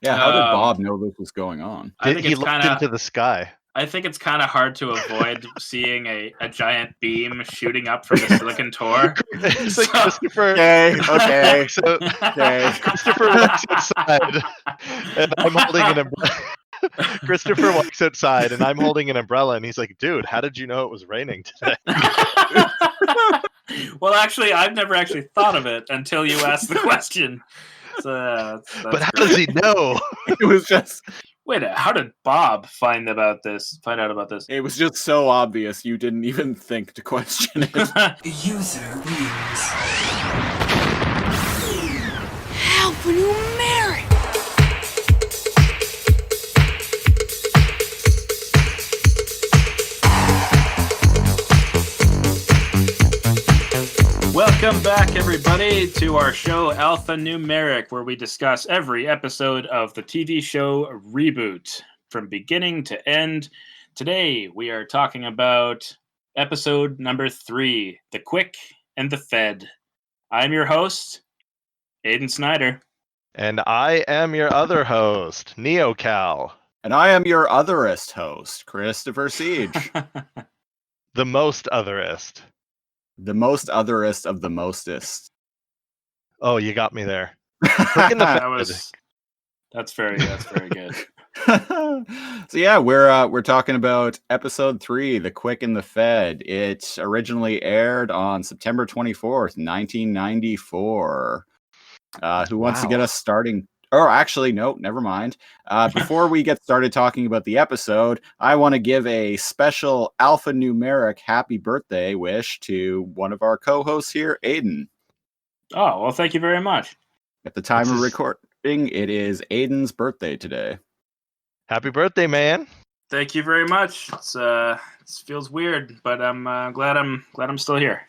Yeah, how did Bob know this was going on? I think He looked into the sky. I think it's kind of hard to avoid seeing a giant beam shooting up from the Silicon Tor. It's like Christopher. Okay. So Christopher walks outside, and I'm holding an umbrella. Christopher walks outside, and I'm holding an umbrella, and he's like, "Dude, how did you know it was raining today?" Well, actually, I've never actually thought of it until you asked the question. So, that's But how great. does he know? It was just. Wait, how did Bob find out about this? It was just so obvious you didn't even think to question it. User wins. Alphanumeric. Welcome back, everybody, to our show Alphanumeric, where we discuss every episode of the TV show ReBoot from beginning to end. Today, we are talking about episode number 3, The Quick and the Fed. I'm your host, Aiden Snyder. And I am your other host, Kal. And I am your otherest host, Christopher Siege. The most otherest. The most otherest of the mostest. Oh, you got me there. That's very good. So yeah, we're talking about episode 3, The Quick and the Fed. It originally aired on September 24th, 1994. Who wants to get us starting? Oh, actually, no, never mind. Before we get started talking about the episode, I want to give a special alphanumeric happy birthday wish to one of our co-hosts here, Aiden. Oh, well, thank you very much. At the time of recording, it is Aiden's birthday today. Happy birthday, man! Thank you very much. It feels weird, but I'm glad I'm still here.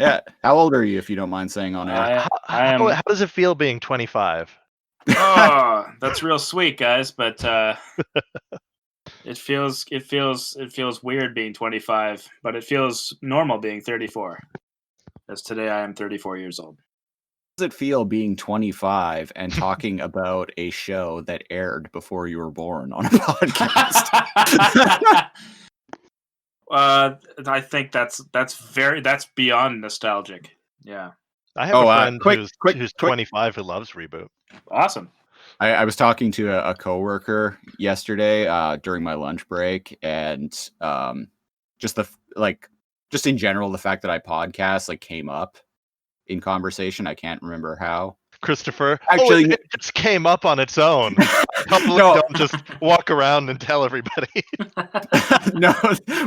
Yeah. How old are you, if you don't mind saying on air? How does it feel being 25? Oh, that's real sweet, guys. But it feels weird being 25, but it feels normal being 34. As today I am 34 years old. How does it feel being 25 and talking about a show that aired before you were born on a podcast? I think that's beyond nostalgic. Yeah. I have a friend who's 25 who loves ReBoot. Awesome. I was talking to a coworker yesterday during my lunch break, and just in general, the fact that I podcast came up in conversation. I can't remember how. Christopher, actually, it just came up on its own. Don't just walk around and tell everybody. No,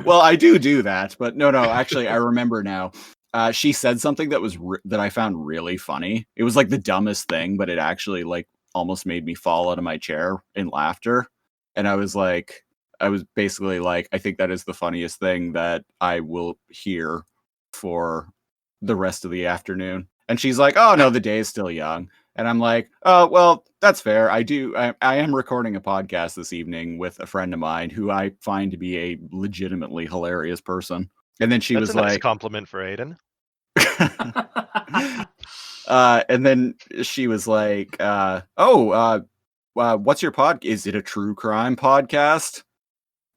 well, I do that, but no. Actually, I remember now. She said something that was that I found really funny. It was like the dumbest thing, but it actually almost made me fall out of my chair in laughter. And I was basically like, I think that is the funniest thing that I will hear for the rest of the afternoon. And she's like, "Oh no, the day is still young." And I'm like, "Oh well, that's fair. I am recording a podcast this evening with a friend of mine who I find to be a legitimately hilarious person." And then she was a nice like, compliment for Aiden. And then she was like, what's your pod? Is it a true crime podcast?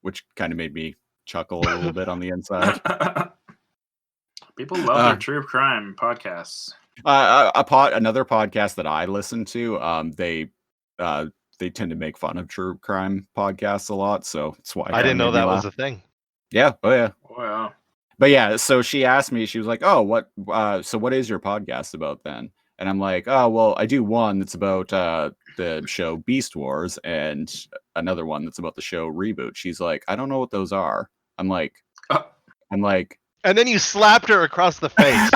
Which kind of made me chuckle a little bit on the inside. People love their true crime podcasts. Another podcast that I listen to, they tend to make fun of true crime podcasts a lot, so that's why I didn't know that was a thing. Yeah. Oh yeah. Wow. But yeah, so she asked me, she was like, "Oh, so what is your podcast about then?" And I'm like, "Oh, well, I do one that's about the show Beast Wars and another one that's about the show ReBoot." She's like, "I don't know what those are." I'm like, and then you slapped her across the face.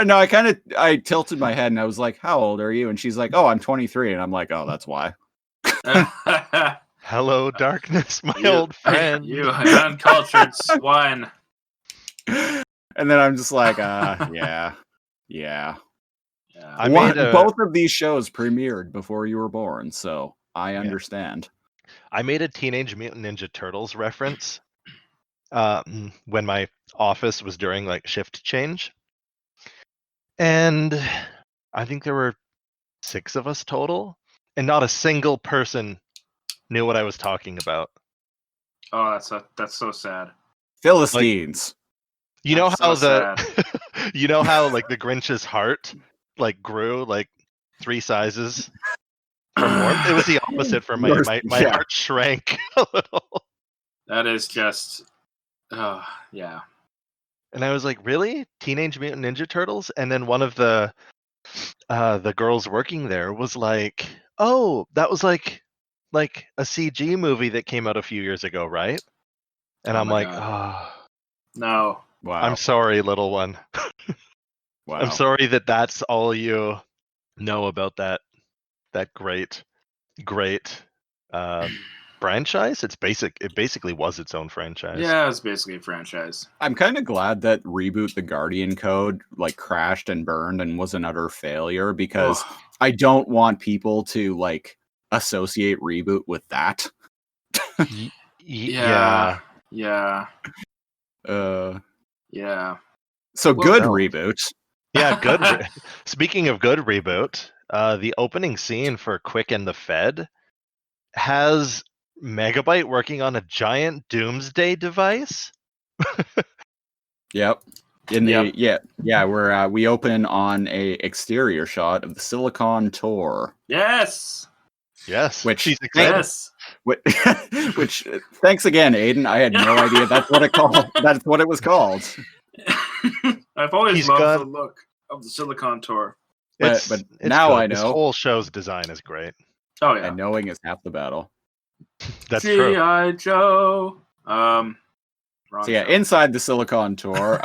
No, I tilted my head and I was like, "How old are you?" And she's like, "Oh, I'm 23." And I'm like, "Oh, that's why." Hello, darkness, my old friend. You uncultured swine. And then I'm just like, yeah. Both of these shows premiered before you were born, so I understand. I made a Teenage Mutant Ninja Turtles reference when my office was during shift change. And I think there were 6 of us total. and not a single person knew what I was talking about. Oh, that's so sad. Philistines. You know That's how so you know how like the Grinch's heart like grew like 3 sizes from warmth? It was the opposite for me. Yours- My yeah. heart shrank a little. That is just, oh yeah. And I was like, really? Teenage Mutant Ninja Turtles? And then one of the girls working there was like, oh, that was like a CG movie that came out a few years ago, right? And Oh I'm my like, God. oh, No. Wow. I'm sorry, little one. Wow. I'm sorry that's all you know about that great franchise. It basically was its own franchise. Yeah, it's basically a franchise. I'm kind of glad that Reboot the Guardian Code like crashed and burned and was an utter failure, because Ugh. I don't want people to like associate Reboot with that. Yeah. Yeah. Uh, Yeah. so Well, good no. Reboot. Yeah, good. Speaking of good reboot, the opening scene for Quick and the Fed has Megabyte working on a giant doomsday device. Yep. In the Yep. where we open on a exterior shot of the Silicon Tour, Yes. Yes, which she's excited. Yes. which thanks again, Aiden. I had no idea that's what it called. That's what it was called. I've always He's loved got- the look of the Silicon Tour. But It's now good. I This know. whole show's design is great. Oh yeah. And knowing is half the battle. That's true. G.I. Joe. Wrong So yeah, show. inside the Silicon Tour,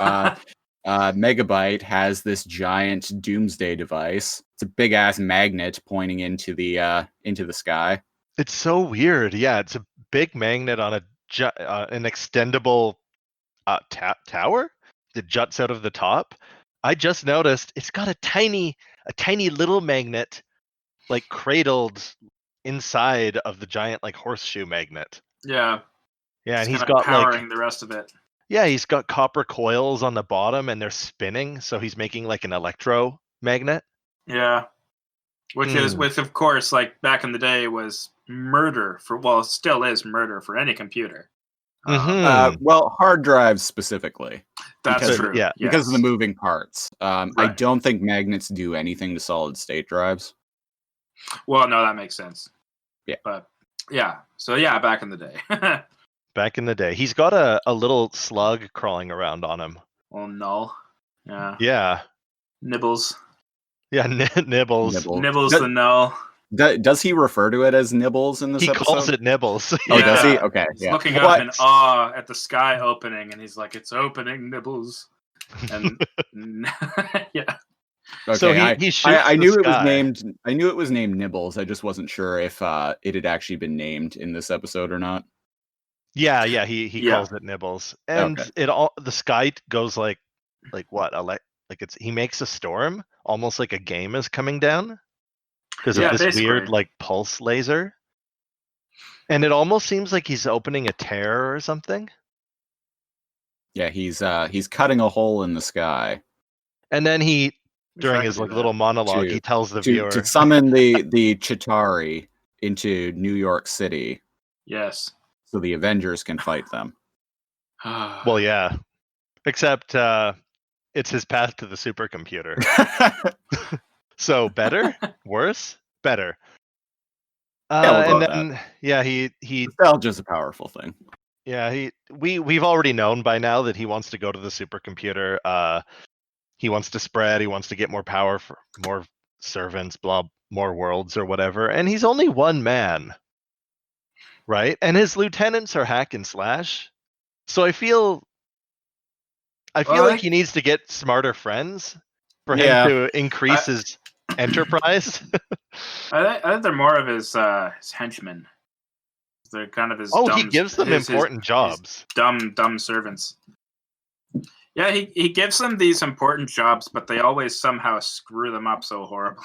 Megabyte has this giant doomsday device. It's a big ass magnet pointing into the sky. It's so weird. Yeah, it's a big magnet on an extendable tower that juts out of the top. I just noticed it's got a tiny little magnet like cradled inside of the giant like horseshoe magnet. Yeah. Yeah, and It's he's kinda got powering like the rest of it. he's got copper coils on the bottom and they're spinning, so he's making like an electromagnet. Yeah. Which of course, like back in the day, was murder for. Well, it still is murder for any computer. Well, hard drives specifically. That's because- true. yeah, Because of the yes. moving parts. I Right. don't think magnets do anything to solid state drives. Well, no, that makes sense. Yeah. But yeah. So yeah, back in the day. Back in the day, he's got a little slug crawling around on him. Well, null. Yeah. Yeah, Nibbles. yeah, Nibbles. Nibbles Does- the null. Does he refer to it as nibbles in this He episode? calls it Nibbles. Oh, does he? Yeah. Okay. He's Yeah. looking What? up in awe at the sky opening, and he's like, "It's opening, Nibbles." And yeah. Okay, So he shoots I the knew it was sky. named. I knew it was named Nibbles. I just wasn't sure if it had actually been named in this episode or not. Yeah, he Yeah. calls it Nibbles, and Okay. the sky goes like what? Like he makes a storm, almost like a game is coming down because Yeah, of this basically. weird like pulse laser, and it almost seems like he's opening a tear or something. Yeah, he's cutting a hole in the sky And then he, Wish during I his could do like that. little monologue, To- he tells the to viewer, summon the Chitauri into New York City Yes. so the Avengers can fight them. well, yeah, except it's his path to the supercomputer. So better, worse, better. Yeah, we'll go and with then he Nostalgia's a powerful thing. yeah we've already known by now that he wants to go to the supercomputer. He wants to spread. He wants to get more power for more servants, more worlds or whatever. And he's only one man, right? And his lieutenants are hack and slash. So I feel Well, like he needs to get smarter friends for Yeah. him to increase his enterprise. I think they're more of his henchmen. They're kind of his. Oh, dumb, he gives them his important jobs. dumb servants. Yeah, he gives them these important jobs, but they always somehow screw them up so horribly.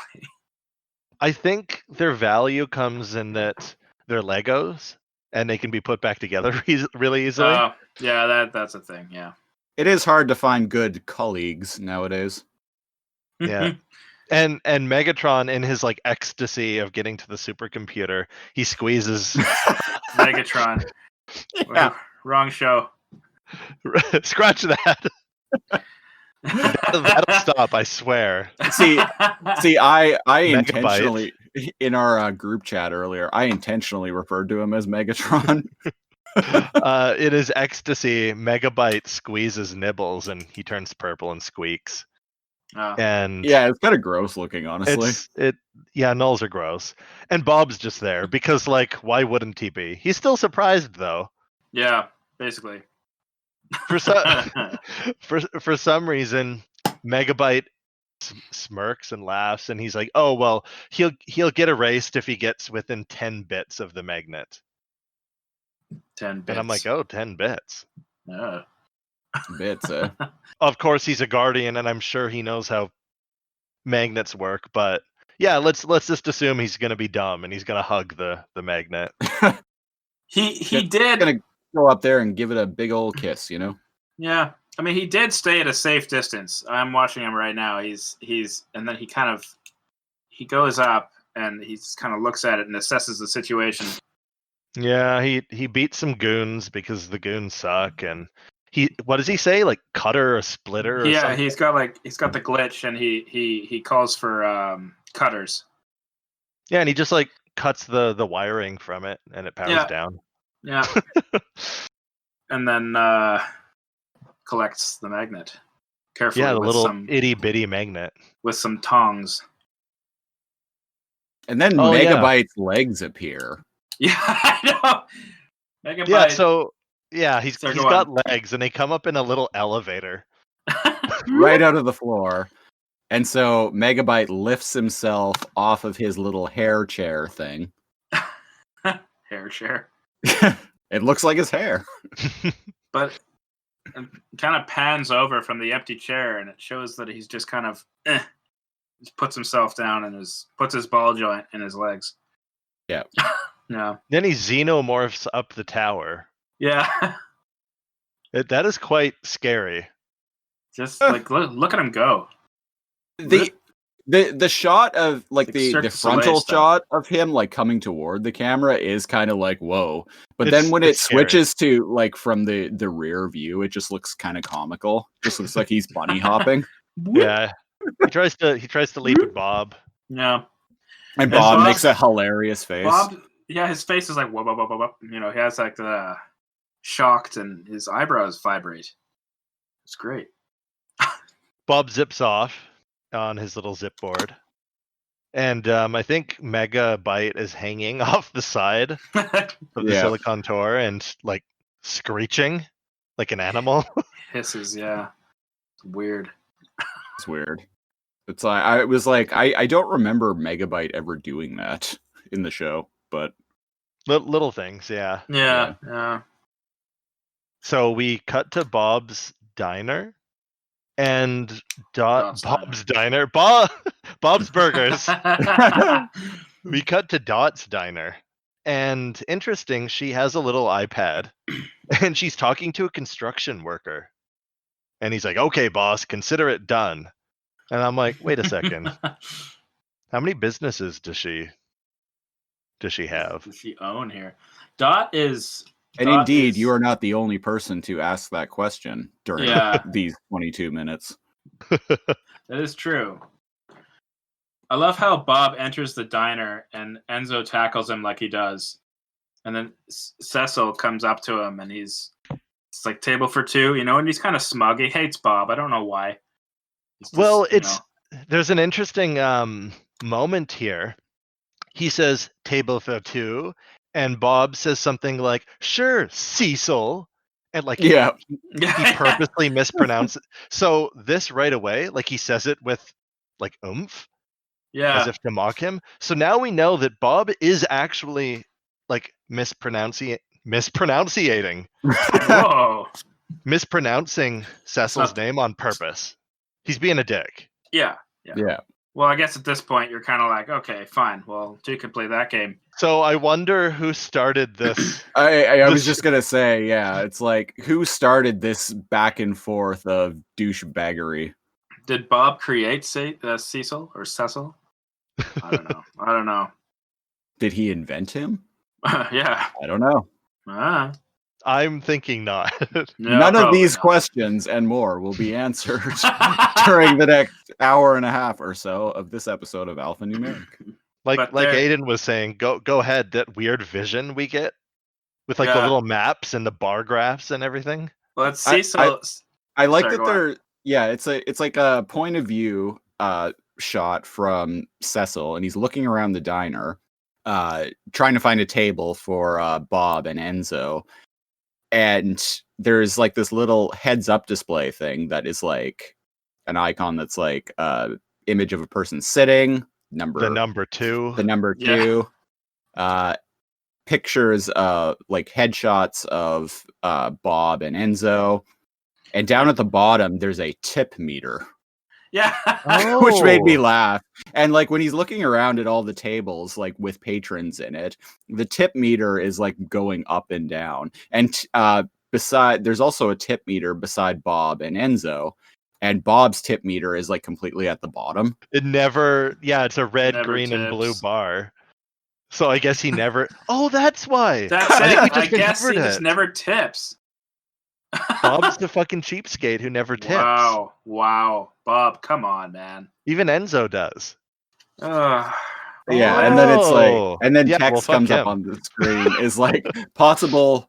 I think their value comes in that they're Legos and they can be put back together really easily. Yeah, that's a thing. Yeah. It is hard to find good colleagues nowadays. Yeah. And Megatron, in his like ecstasy of getting to the supercomputer, he squeezes Megatron. Yeah. Wrong show. scratch that. That'll stop, I swear. See, I Megabyte. intentionally in our group chat earlier, I intentionally referred to him as Megatron. It is ecstasy. Megabyte squeezes Nibbles, and he turns purple and squeaks. Oh. And Yeah, it's kind of gross looking, honestly. Yeah, nulls are gross. And Bob's just there because, like, why wouldn't he be? He's still surprised though. Yeah, basically. For some reason, Megabyte smirks and laughs, and he's like, "Oh well, he'll get erased if he gets within 10 bits of the magnet." 10 bits. And I'm like, "Oh, 10 bits." Yeah. Bits, eh? Of course, he's a guardian, and I'm sure he knows how magnets work. But yeah, let's just assume he's gonna be dumb and he's gonna hug the magnet. He did. Gonna go up there and give it a big old kiss, you know? Yeah, I mean, he did stay at a safe distance. I'm watching him right now. He's and then he goes up and he just kind of looks at it and assesses the situation. Yeah, he beats some goons because the goons suck, and what does he say? Like cutter or splitter? Or Yeah, something? he's got the glitch, and he calls for cutters. Yeah, and he just like cuts the wiring from it, and it powers down. Yeah, and then collects the magnet carefully. Yeah, the with little some itty bitty magnet with some tongs. And then Megabyte's legs appear. Yeah, I know. Megabyte. Yeah, so he's Sorry, got legs, and they come up in a little elevator right out of the floor. And so Megabyte lifts himself off of his little hair chair thing. Hair chair. It looks like his hair. But it kind of pans over from the empty chair, and it shows that he's just kind of just puts himself down and puts his ball joint in his legs. Yeah. Yeah. Then he xenomorphs up the tower. Yeah. That is quite scary. Just like look at him go. The shot of like the frontal stuff. shot of him like coming toward the camera is kind of like whoa, but It's- then when it's it switches to like from the rear view, it just looks kind of comical. Just looks like he's bunny hopping. Yeah, he tries to leap at Bob. Yeah. And Bob makes a hilarious face. Bob, yeah, his face is like whoa, whoa, whoa, whoa, whoa. You know, he has like the shocked, and his eyebrows vibrate. It's great. Bob zips off on his little zip board, and I think Megabyte is hanging off the side of the Silicon Tower and like screeching like an animal. Hisses, yeah. It's weird. It's weird. It's like I don't remember Megabyte ever doing that in the show, but little things, yeah. Yeah. So we cut to Bob's diner, and Bob's diner, Bob's Burgers. We cut to Dot's diner, and interesting, she has a little iPad, and she's talking to a construction worker, and he's like, "Okay, boss, consider it done." And I'm like, "Wait a second, how many businesses does she have? Does she own here? Dot is. And indeed, you are not the only person to ask that question during these 22 minutes. That is true. I love how Bob enters the diner and Enzo tackles him like he does. And then Cecil comes up to him and it's like table for two, you know, and he's kind of smug. He hates Bob. I don't know why. There's an interesting moment here. He says table for two, and Bob says something like, "Sure, Cecil," and like he purposely mispronounced it. So this right away, like he says it with like oomph, as if to mock him. So now we know that Bob is actually like mispronouncing, Whoa. mispronouncing Cecil's name on purpose. He's being a dick. Yeah. Well, I guess at this point you're kind of like, okay, fine. Well, two can play that game. So I wonder who started this. I was just gonna say, it's like who started this back and forth of douchebaggery? Did Bob create Cecil or Cecil? I don't know. Did he invent him? Yeah. I don't know. I'm thinking not. No, None of probably these not. questions and more will be answered during the next hour and a half or so of this episode of Alphanumeric. like But Aiden was saying, go ahead. That weird vision we get with like the Yeah. little maps and the bar graphs and everything. Let's see. I like Sorry, that go on. it's like a point of view shot from Cecil, and he's looking around the diner, trying to find a table for Bob and Enzo. And there's like this little heads up display thing that is like an icon that's like image of a person sitting, The number 2. the number Yeah. 2, pictures like headshots of Bob and Enzo, and down at the bottom there's a tip meter. Yeah. Which made me laugh. And like when he's looking around at all the tables like with patrons in it, the tip meter is like going up and down. And there's also a tip meter beside Bob and Enzo, and Bob's tip meter is like completely at the bottom. It never. Yeah, it's a red, Never green, and blue tips. bar. So I guess he never. Oh, that's why. That's I think we it. I just guess he discovered just it. never tips. Bob's the fucking cheapskate who never tips. Wow. Bob, come on, man. Even Enzo does. Ugh. Yeah, and then it's like, Oh. and then Yeah, well, text fuck comes up him. on the screen is like possible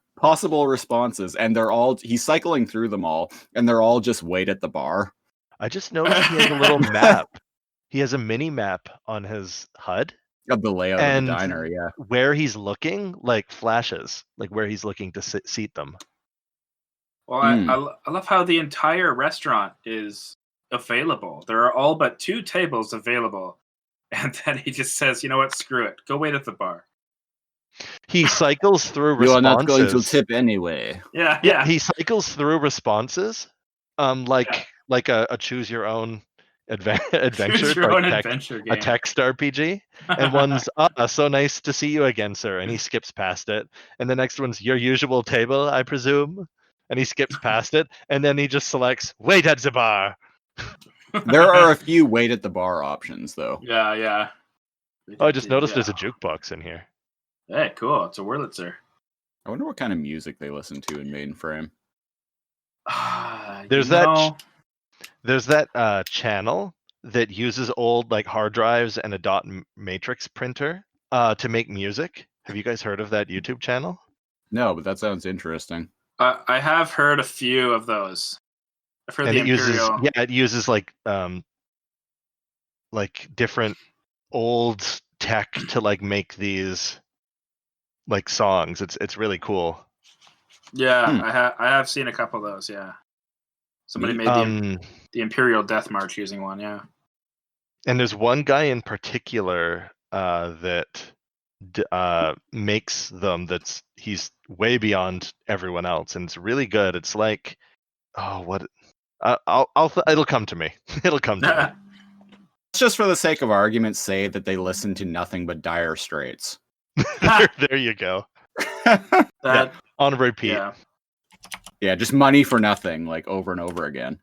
responses, and he's cycling through them all, and they're all just wait at the bar. I just noticed he has a little map. He has a mini map on his HUD. Of the layout And of the diner, yeah. where he's looking, like flashes, like where he's looking to seat them. Well, I love how the entire restaurant is available. There are all but 2 tables available. And then he just says, you know what, screw it. Go wait at the bar. He cycles through You responses. are not going to tip anyway. Yeah. He cycles through responses, like a choose your own adventure, Choose your like own adventure game. a text RPG. And one's so nice to see you again, sir, and he skips past it. And the next one's your usual table, I presume, and he skips past it. And then he just selects wait at the bar. There are a few wait at the bar options, though. Yeah. Oh, I just noticed there's a jukebox in here. Hey, cool. It's a Wurlitzer. I wonder what kind of music they listen to in Mainframe. There's that channel that uses old like hard drives and a dot matrix printer to make music. Have you guys heard of that YouTube channel? No, but that sounds interesting. I have heard a few of those. I've heard And the Imperial. it uses like different old tech to like make these like songs. It's really cool. Yeah, I have seen a couple of those. Yeah, somebody made the Imperial Death March using one. Yeah, and there's one guy in particular that makes them. He's way beyond everyone else, and it's really good. It's like, it'll come to me. It'll come to me. Let's just for the sake of argument say that they listen to nothing but Dire Straits. There you go. that On repeat. Yeah. Just money for nothing, like over and over again.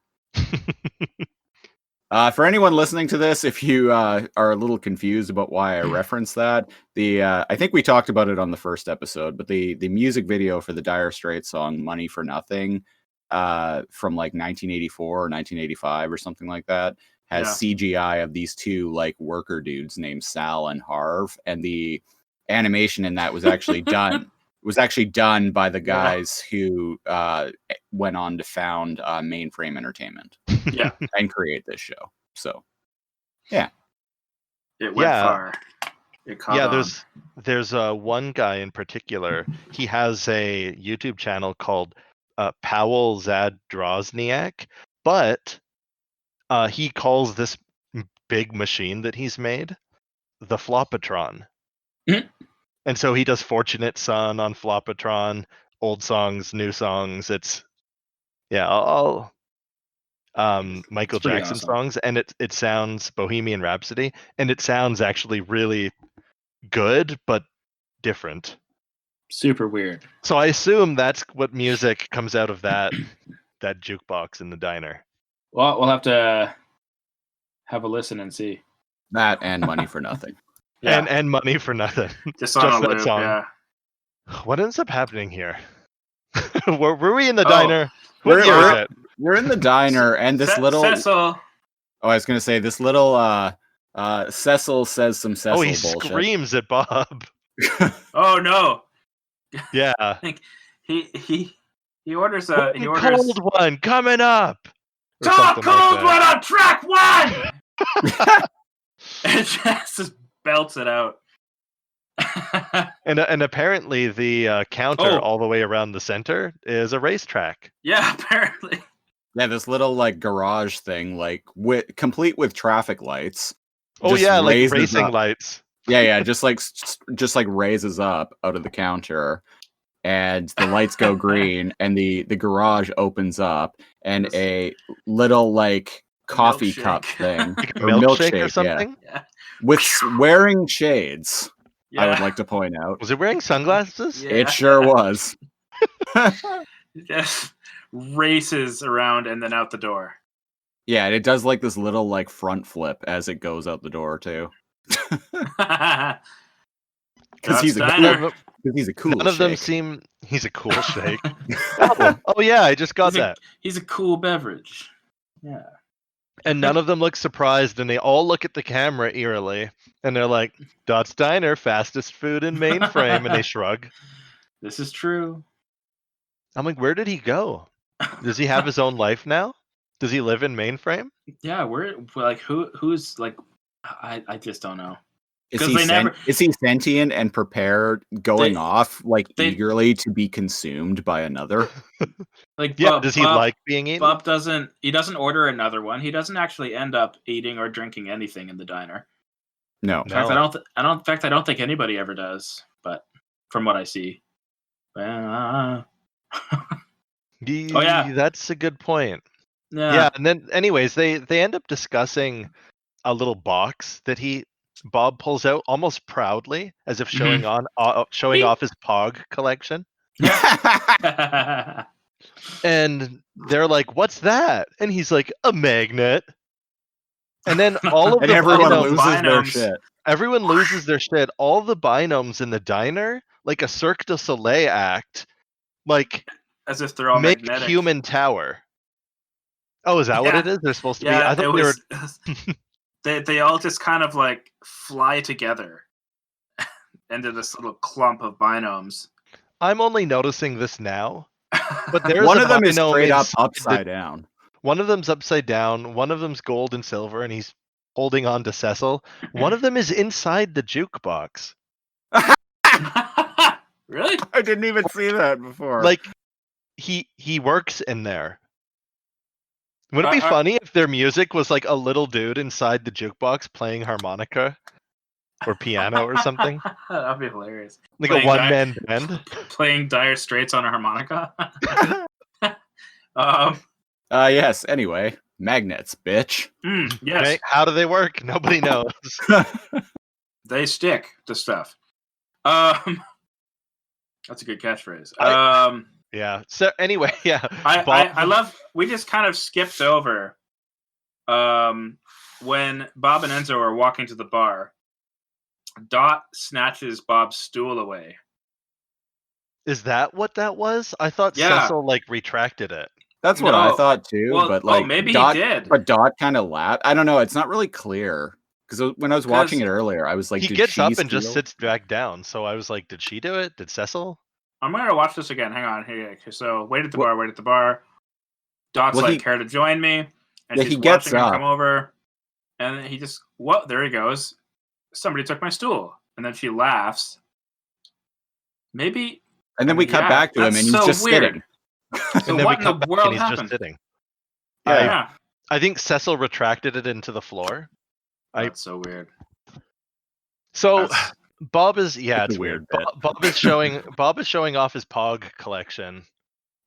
For anyone listening to this, if you are a little confused about why I referenced that, I think we talked about it on the first episode, but the music video for the Dire Straits song "Money for Nothing" from like 1984 or 1985 or something like that has CGI of these two like worker dudes named Sal and Harv, and the animation in that was actually done. It was actually done by the guys who went on to found Mainframe Entertainment. Yeah. And create this show. So, yeah. It went far. It caught on. There's one guy in particular. He has a YouTube channel called Powell Zadrozniak, but he calls this big machine that he's made the Flopatron. And so he does Fortunate Son on Flopatron, old songs, new songs. It's all Michael Jackson songs, and it sounds Bohemian Rhapsody, and it sounds actually really good but different. Super weird. So I assume that's what music comes out of that jukebox in the diner. Well, we'll have to Have a listen and see. That and money for nothing. Yeah, And money for nothing. just on just a that loop. song. Yeah. What ends up happening here? were we in the Oh, diner? we're- What year is it? We're in the diner, and this little. Cecil. Oh, I was gonna say this little. Cecil says some Cecil Oh, he bullshit. screams at Bob. Oh no. Yeah. He orders a One cold one coming up. Or top something like cold that. one on track 1. And just belts it out. And apparently the counter Oh. all the way around the center is a racetrack. Yeah, apparently. Yeah, this little garage thing, complete with traffic lights. Oh just yeah, like raises racing up. lights. Yeah, just raises up out of the counter, and the lights go green, and the garage opens up, and a little coffee milkshake. cup thing, Like a or milkshake or yeah, something. Yeah. with wearing shades. I would Yeah. like to point out. Was it wearing sunglasses? Yeah. It sure was. It just races around and then out the door. Yeah, and it does this little front flip as it goes out the door too. Because he's a cool. None of them shake. seem. He's a cool shake. Oh yeah, I just got that. He's a cool beverage. Yeah. And none of them look surprised, and they all look at the camera eerily, and they're like, "Dot's Diner, fastest food in mainframe," and they shrug. This is true. I'm like, where did he go? Does he have his own life now? Does he live in mainframe? Yeah, we're who's I just don't know. Is 'Cause he, they never- is he sentient and prepared, going They- off they- eagerly to be consumed by another? Yeah. Bob, Does he like being eaten? Bob doesn't order another one. He doesn't actually end up eating or drinking anything in the diner. No. In fact, I don't think anybody ever does. But from what I see, oh yeah, That's a good point. yeah. Yeah, and then anyways, they end up discussing a little box that Bob pulls out almost proudly, as if showing off his Pog collection. And they're like, "What's that?" And he's like, "A magnet." And then all of And the everyone binomes- loses their binomes. shit. Everyone loses their shit. All the binomes in the diner, like a Cirque du Soleil act, As if they're all make magnetic. human tower. Oh, is that what Yeah. it is? They're supposed to be. Yeah, I it thought they were. was. They all just kind of fly together into this little clump of binomes. I'm only noticing this now, but there's One a of them is binome straight up inside the- upside down. One of them's upside down. One of them's gold and silver, and he's holding on to Cecil. One of them is inside the jukebox. Really? I didn't even see that before. Like he works in there. Would it be funny if their music was like a little dude inside the jukebox playing harmonica or piano or something? That'd be hilarious. Like Playing a one-man band? Playing Dire Straits on a harmonica. Yes. Anyway, magnets, bitch. Yes, Okay, how do they work? Nobody knows. they stick to stuff. That's a good catchphrase. Yeah. So anyway, yeah. I love. We just kind of skipped over when Bob and Enzo are walking to the bar. Dot snatches Bob's stool away. Is that what that was? I thought Yeah. Cecil retracted it. That's what No. I thought too. Well, but maybe Dot, he did. But Dot kind of laughed. I don't know. It's not really clear because when I was watching it earlier, I was like, He did gets she up and just steal? sits back down. So I was like, did she do it? Did Cecil? I'm gonna watch this again. Hang on. Here. So wait at the bar. Wait at the bar. Dot's Well, care to join me, and Yeah, she's he gets watching him up. come over, and then he just there he goes. Somebody took my stool, and then she laughs. Maybe. And then we cut back to him, and that's he's so just weird. sitting. So And then what we in the cut back world and he's happened? just sitting. Yeah, I think Cecil retracted it into the floor. that's so weird. So That's- Bob is It's it's a weird. weird Bob is showing off his Pog collection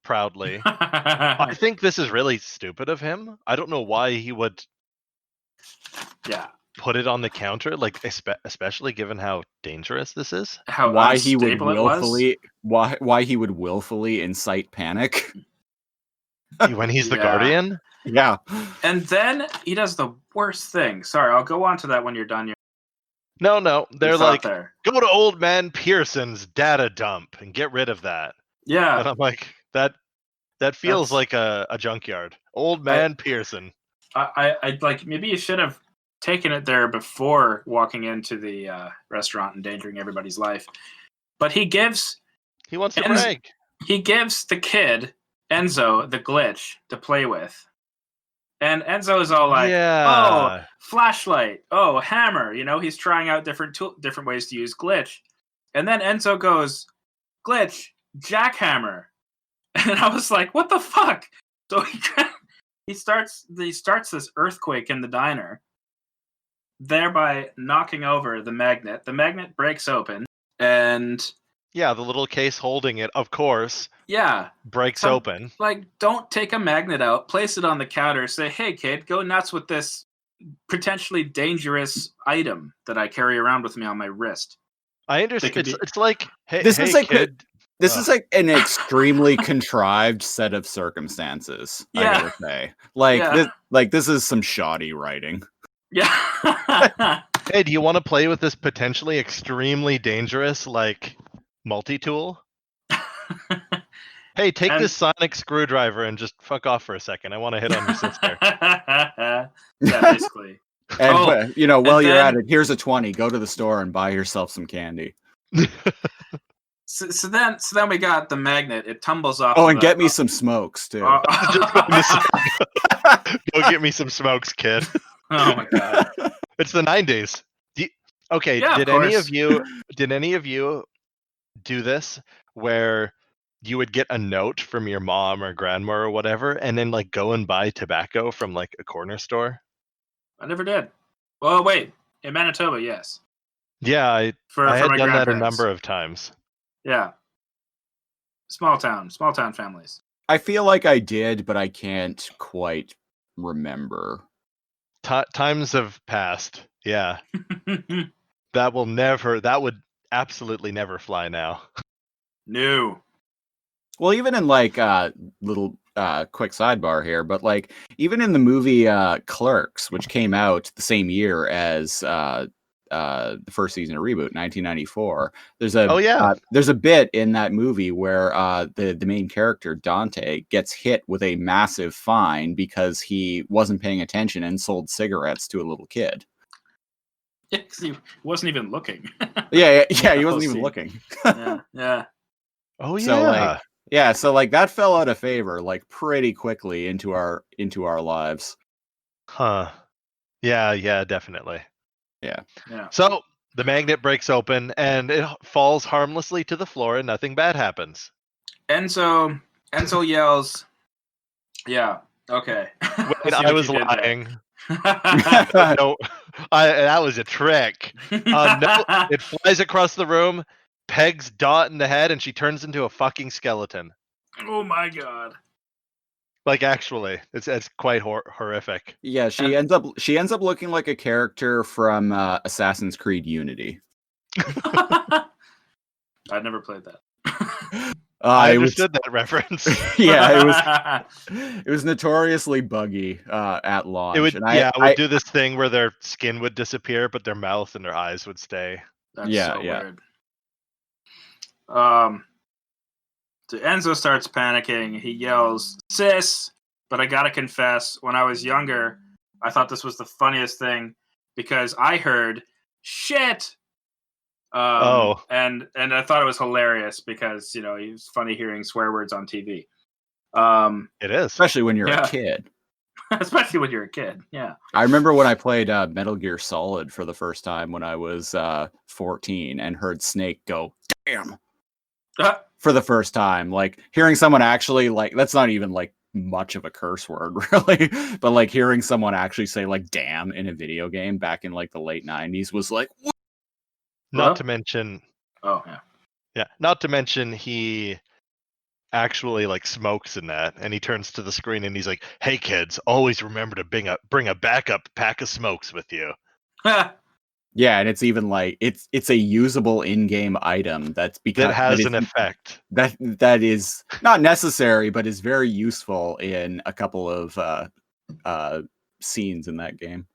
proudly. I think this is really stupid of him. I don't know why he would Yeah. put it on the counter, especially given how dangerous this is. How Why he would unstable it was? why he would willfully incite panic. When he's the Yeah. guardian. Yeah. And then he does the worst thing. Sorry, I'll go on to that when you're done. No, they're Your thought like, there. go to Old Man Pearson's data dump and get rid of that. Yeah. And I'm like, that feels like a junkyard. Old Man Pearson. I like, maybe you should have taken it there before walking into the restaurant, endangering everybody's life. But he wants to brag. He gives the kid Enzo the glitch to play with. And Enzo is all like, "Oh, flashlight. Oh, hammer." You know, he's trying out different ways to use glitch. And then Enzo goes, "Glitch, jackhammer." And I was like, "What the fuck?" So he starts this earthquake in the diner, thereby knocking over the magnet. The magnet breaks open, and yeah, the little case holding it, of course, breaks open. Like, don't take a magnet out, place it on the counter, say, "Hey, kid, go nuts with this potentially dangerous item that I carry around with me on my wrist." I understand. It's like, hey, kid. This is like an extremely contrived set of circumstances. I gotta say, this is some shoddy writing. Yeah. Hey, do you want to play with this potentially extremely dangerous multi-tool? Hey, take this sonic screwdriver and just fuck off for a second. I want to hit on your sister. Yeah, basically. And while you're at it, here's a 20. Go to the store and buy yourself some candy. So then we got the magnet. It tumbles off. Oh, and get me some smokes too. Go get me some smokes, kid. Oh my god! It's the 90s. Okay, yeah, did any of you do this where you would get a note from your mom or grandma or whatever, and then go and buy tobacco from a corner store? I never did. Well, wait, in Manitoba, yes. Yeah, I had done that a number of times. Yeah. Small town families. I feel like I did, but I can't quite remember. Times have passed. Yeah. That would absolutely never fly now. No. Well, even in little quick sidebar here, but even in the movie Clerks, which came out the same year as the first season of ReBoot, 1994. There's a bit in that movie where the main character Dante gets hit with a massive fine because he wasn't paying attention and sold cigarettes to a little kid. Yeah, he wasn't even looking. yeah, he wasn't even looking. yeah. Oh yeah. So that fell out of favor pretty quickly into our lives. Huh. Yeah, definitely. Yeah. So the magnet breaks open and it falls harmlessly to the floor and nothing bad happens. Enzo yells, "Yeah, okay." Wait, I was lying. No, that was a trick. No, it flies across the room, pegs Dot in the head, and she turns into a fucking skeleton. Oh my god! Actually, it's quite horrific. Yeah, she ends up looking like a character from Assassin's Creed Unity. I'd never played that. I understood that reference. Yeah, it was notoriously buggy at launch. It would do this thing where their skin would disappear, but their mouth and their eyes would stay. That's so weird. So Enzo starts panicking. He yells, "Sis!" But I gotta confess, when I was younger, I thought this was the funniest thing because I heard "shit." And I thought it was hilarious because it's funny hearing swear words on TV. It is, especially when you're a kid. Especially when you're a kid, yeah. I remember when I played Metal Gear Solid for the first time when I was 14 and heard Snake go, "Damn." For the first time, hearing someone actually that's not even much of a curse word really, but hearing someone actually say "damn" in a video game back in the late 90s was what? Not to mention, not to mention he actually smokes in that, and he turns to the screen and he's like, "Hey kids, always remember to bring a backup pack of smokes with you." Yeah, and it's even it's a usable in-game item that has an effect that is not necessary, but is very useful in a couple of scenes in that game.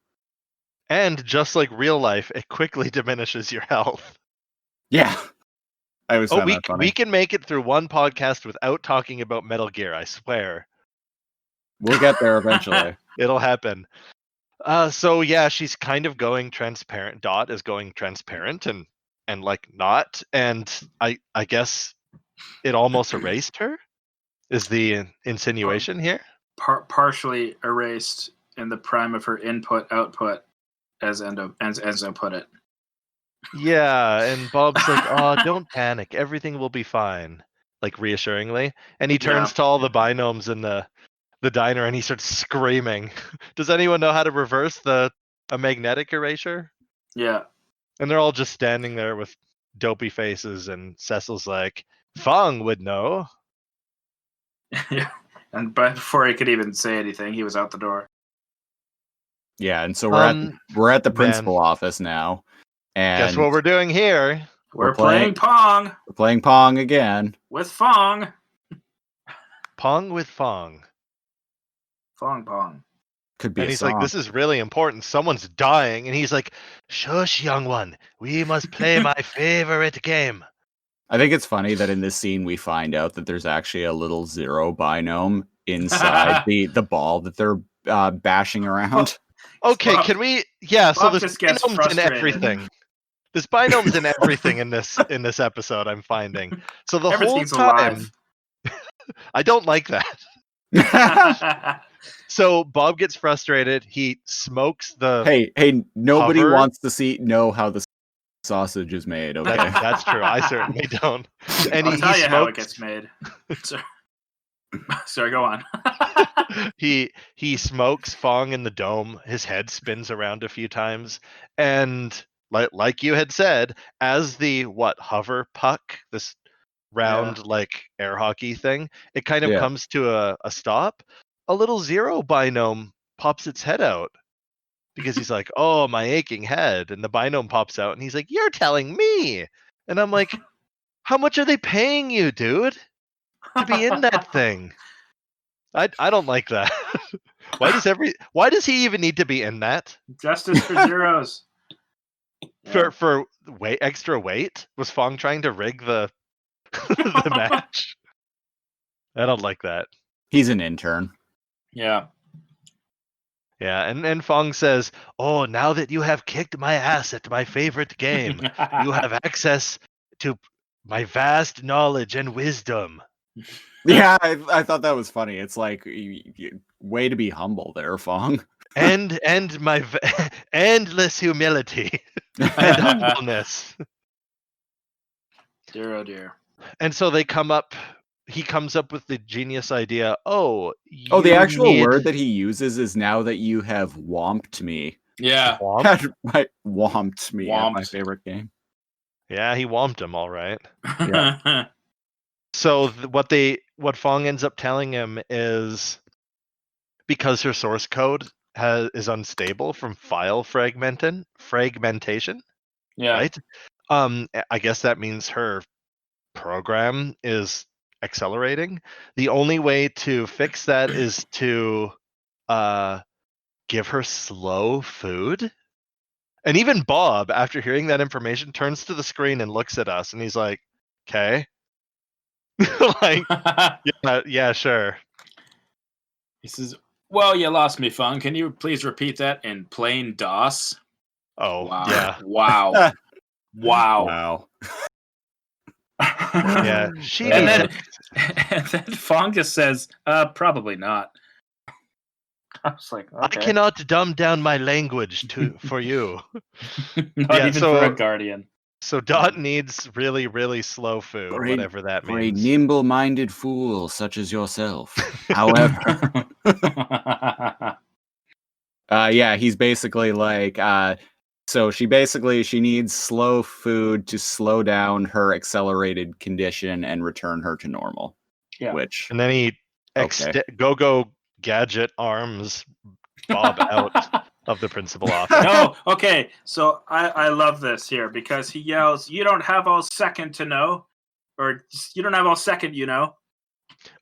And just like real life, it quickly diminishes your health. Yeah. I always found we that funny. can make it through one podcast without talking about Metal Gear, I swear. We'll get there eventually. It'll happen. So yeah, she's kind of going transparent. Dot is going transparent and like not, and I guess it almost erased her. Is the insinuation here? Partially erased in the prime of her input-output, as Enzo put it. Yeah, and Bob's like, "Oh, don't panic. Everything will be fine," like reassuringly. And he turns to all the binomes in the diner and he starts screaming. Does anyone know how to reverse a magnetic erasure? Yeah. And they're all just standing there with dopey faces, and Cecil's like, "Fong would know." Yeah. And before he could even say anything, he was out the door. Yeah, and so we're at the principal office now. And guess what we're doing here? We're playing Pong. We're playing Pong again. With Fong. Pong with Fong. Fong. Could be and a he's song. like, "This is really important. Someone's dying." And he's like, "Shush, young one. We must play my favorite game." I think it's funny that in this scene we find out that there's actually a little zero binome inside the ball that they're bashing around. Okay, can we? Yeah, so there's binomes in frustrated. everything. There's binomes in everything in this episode. I'm finding. So the whole time, alive. I don't like that. So Bob gets frustrated. He smokes the. Hey! Nobody hover. wants to know how the sausage is made. Okay, that's true. I certainly don't. And I'll tell you how it gets made. Sorry, go on. he smokes Fong in the dome. His head spins around a few times, and like you had said, as the hover puck, this round like air hockey thing, it kind of comes to a stop. A little zero binome pops its head out because he's like, "Oh, my aching head," and the binome pops out, and he's like, "You're telling me," and I'm like, "How much are they paying you, dude, to be in that thing?" I don't like that. Why does he even need to be in that? Justice for zeros. For extra weight? Was Fong trying to rig the the match? I don't like that. He's an intern. Yeah. Yeah, and Fong says, "Oh, now that you have kicked my ass at my favorite game, you have access to my vast knowledge and wisdom." Yeah, I thought that was funny. It's like way to be humble there, Fong. And my endless humility and humbleness. Dear, oh dear. And so he comes up with the genius idea. The actual word that he uses is "now that you have womped me." Yeah. Womped me at my favorite game. Yeah, he womped him, all right. Yeah. So what Fong ends up telling him is, because her source code is unstable from file fragmentation. Yeah. Right? I guess that means her program is accelerating. The only way to fix that is to give her slow food. And even Bob, after hearing that information, turns to the screen and looks at us, and he's like, "Okay." Like, yeah, sure. He says, "Well, you lost me, Fong. Can you please repeat that in plain DOS?" Oh, wow. Yeah. Wow. Wow. Yeah. And then Fong just says, "Probably not." I was like, okay. "I cannot dumb down my language for you." Not even for a guardian. So Dot needs really, really slow food, whatever that means. For a nimble-minded fool such as yourself. However, he's basically like, so she needs slow food to slow down her accelerated condition and return her to normal. Yeah. And then he go gadget arms Bob out of the principal office. No, okay. So I love this here because he yells, "You don't have all second to know," or "You don't have all second, you know."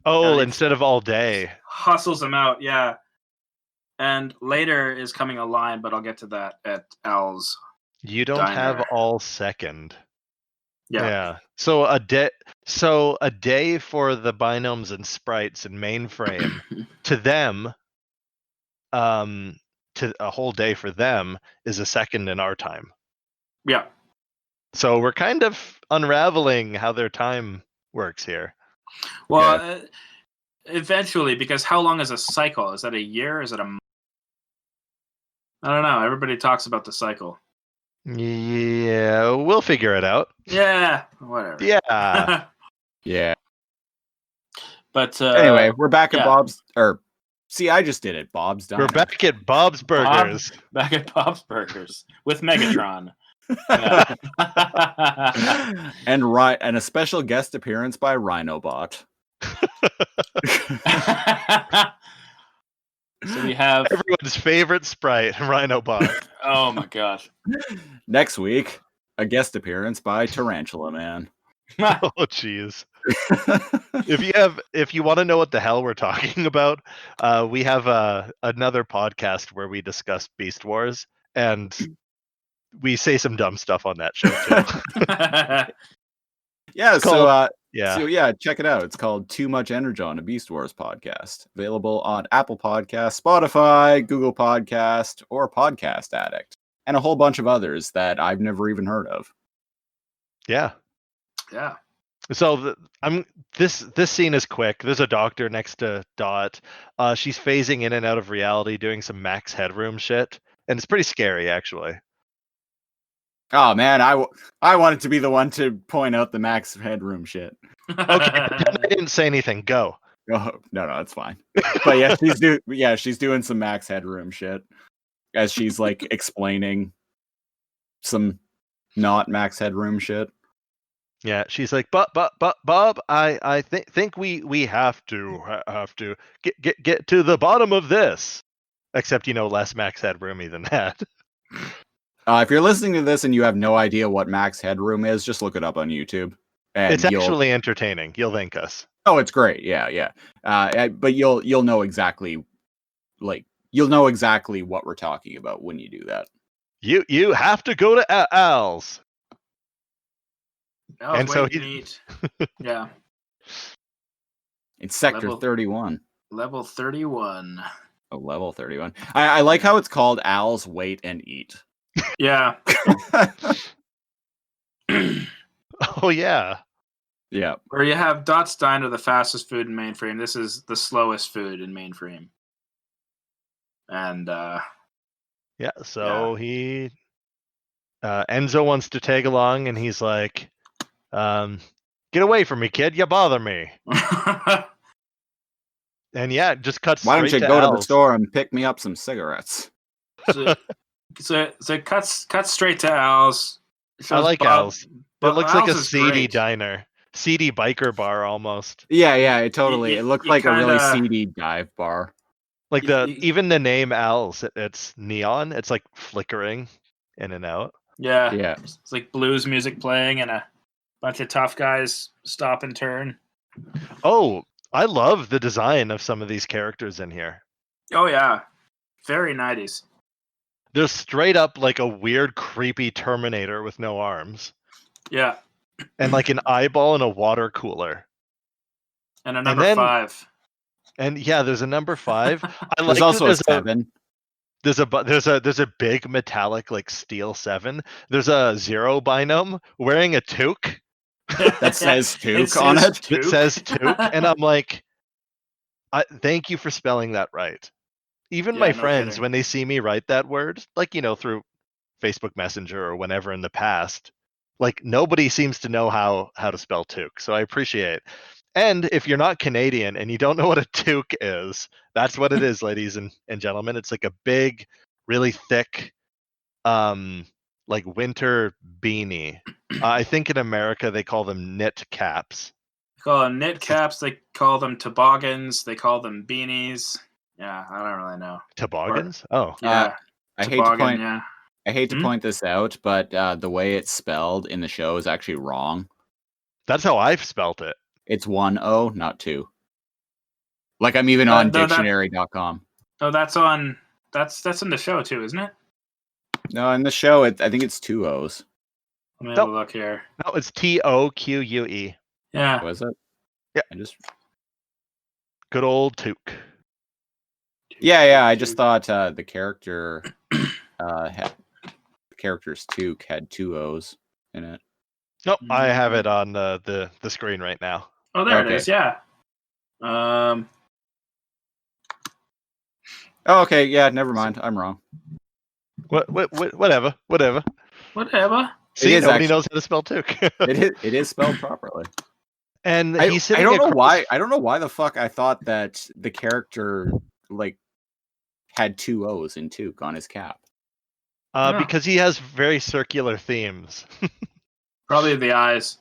Oh, instead of all day. Hustles him out, yeah. And later is coming a line, but I'll get to that at Al's. You don't Diner. have all second. Yeah. So a day for the binomes and sprites and mainframe to them, to a whole day for them is a second in our time. Yeah. So we're kind of unraveling how their time works here. Well, eventually, because how long is a cycle? Is that a year? Is it a month? I don't know. Everybody talks about the cycle. Yeah, we'll figure it out. Yeah, whatever. Yeah. Yeah. But Anyway, we're back at yeah. Bob's. Or, see, I just did it. Bob's Diner. We're back at Bob's Burgers. Back at Bob's Burgers with Megatron. Yeah. and a special guest appearance by Rhinobot. So we have everyone's favorite sprite, Rhinobot. Oh my gosh. Next week, a guest appearance by Tarantula Man. Oh jeez. If you want to know what the hell we're talking about, we have another podcast where we discuss Beast Wars, and we say some dumb stuff on that show too. Yeah, yeah. So yeah, check it out. It's called Too Much Energon, a Beast Wars podcast. Available on Apple Podcasts, Spotify, Google Podcast, or Podcast Addict, and a whole bunch of others that I've never even heard of. Yeah. Yeah. So this scene is quick. There's a doctor next to Dot. She's phasing in and out of reality, doing some max headroom shit, and it's pretty scary, actually. Oh man, I wanted to be the one to point out the max headroom shit. Okay, I didn't say anything. Go. Oh, no, that's fine. But yeah, she's doing some max headroom shit as she's like explaining some not max headroom shit. Yeah, she's like, but Bob, I think we have to get to the bottom of this. Except, less max headroomy than that. If you're listening to this and you have no idea what max headroom is, just look it up on YouTube. And it's actually entertaining. You'll thank us. Oh, it's great. Yeah. But you'll know exactly, you'll know exactly what we're talking about when you do that. You have to go to Al's. And so neat. Yeah. It's Sector 31. Level 31. Oh, level 31. I like how it's called Al's Wait and Eat. Yeah. Oh, yeah. Yeah. Where you have Dot's Diner, the fastest food in mainframe. This is the slowest food in mainframe. And, yeah, so he... Enzo wants to tag along, and he's like, get away from me, kid. You bother me. And yeah, it just cuts. Why don't you to go Al's. to the store and pick me up some cigarettes? So it cuts straight to Al's. I like Bob, Al's. It looks like a seedy great. diner, seedy biker bar almost. Yeah, it totally. It looked like a really seedy dive bar. Like even the name Al's, it's neon. It's like flickering in and out. Yeah. It's like blues music playing and a bunch of tough guys stop and turn. Oh, I love the design of some of these characters in here. Oh yeah, very 90s. They're straight up like a weird, creepy Terminator with no arms. Yeah. And like an eyeball and a water cooler. And a number 5. And yeah, there's a number 5. There's also a 7. There's a big metallic like steel 7. There's a 0 binome wearing a toque. That says toque on it. It says toque, and I'm like, thank you for spelling that right. Even my friends, when they see me write that word, like, through Facebook Messenger or whenever in the past, like nobody seems to know how to spell toque. So I appreciate it. And if you're not Canadian and you don't know what a toque is, that's what it is, ladies and gentlemen. It's like a big, really thick, like winter beanie. I think in America they call them knit caps. They call them knit caps. They call them toboggans. They call them beanies. Yeah, I don't really know. Toboggans? Oh. Yeah. I hate to point this out, but the way it's spelled in the show is actually wrong. That's how I've spelt it. It's 1 O, not 2. Like I'm even on dictionary.com. Oh, that's on That's in the show too, isn't it? No, in the show, I think it's 2 O's. Let me have Nope. a look here. No, it's TOQUE. Yeah. Was it? Yeah. Good old Took. Yeah. I just thought the character, the character's Took had 2 O's in it. Nope, I have it on the screen right now. Oh, there it Okay. is. Yeah. Oh, okay. Yeah, never mind. I'm wrong. Whatever. Whatever. See, is nobody actually- knows how to spell Took. It is spelled properly. And I he's sitting don't know across- why. I don't know why the fuck I thought that the character like had 2 O's in Took on his cap. Yeah. Because he has very circular themes. Probably the eyes.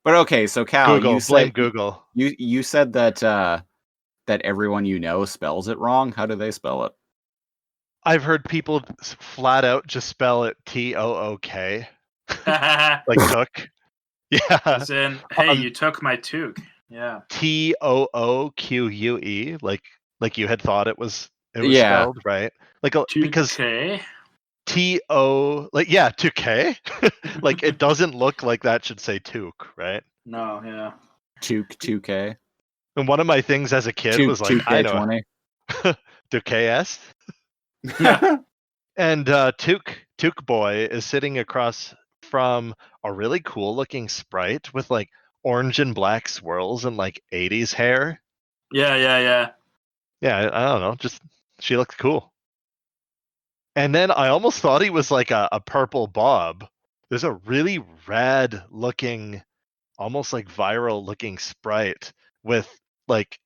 But okay, so Cal, Google, you blame said Google. you said that that everyone you know spells it wrong. How do they spell it? I've heard people flat out just spell it TOOK, As like Took. Yeah, in, hey, Um, you took my toque. Yeah. TOOQUE, like you had thought it was Yeah. spelled, right? Because Okay. TO, like, yeah, 2K. Like, it doesn't look like that should say Took, right? No, yeah. Took 2K. And one of my things as a kid Took was like, I know 2K20. 2KS. And Took Boy is sitting across from a really cool looking sprite with like orange and black swirls and like 80s hair. Yeah. Yeah, I don't know. Just she looked cool. And then I almost thought he was like a purple Bob. There's a really rad looking, almost like viral looking sprite with like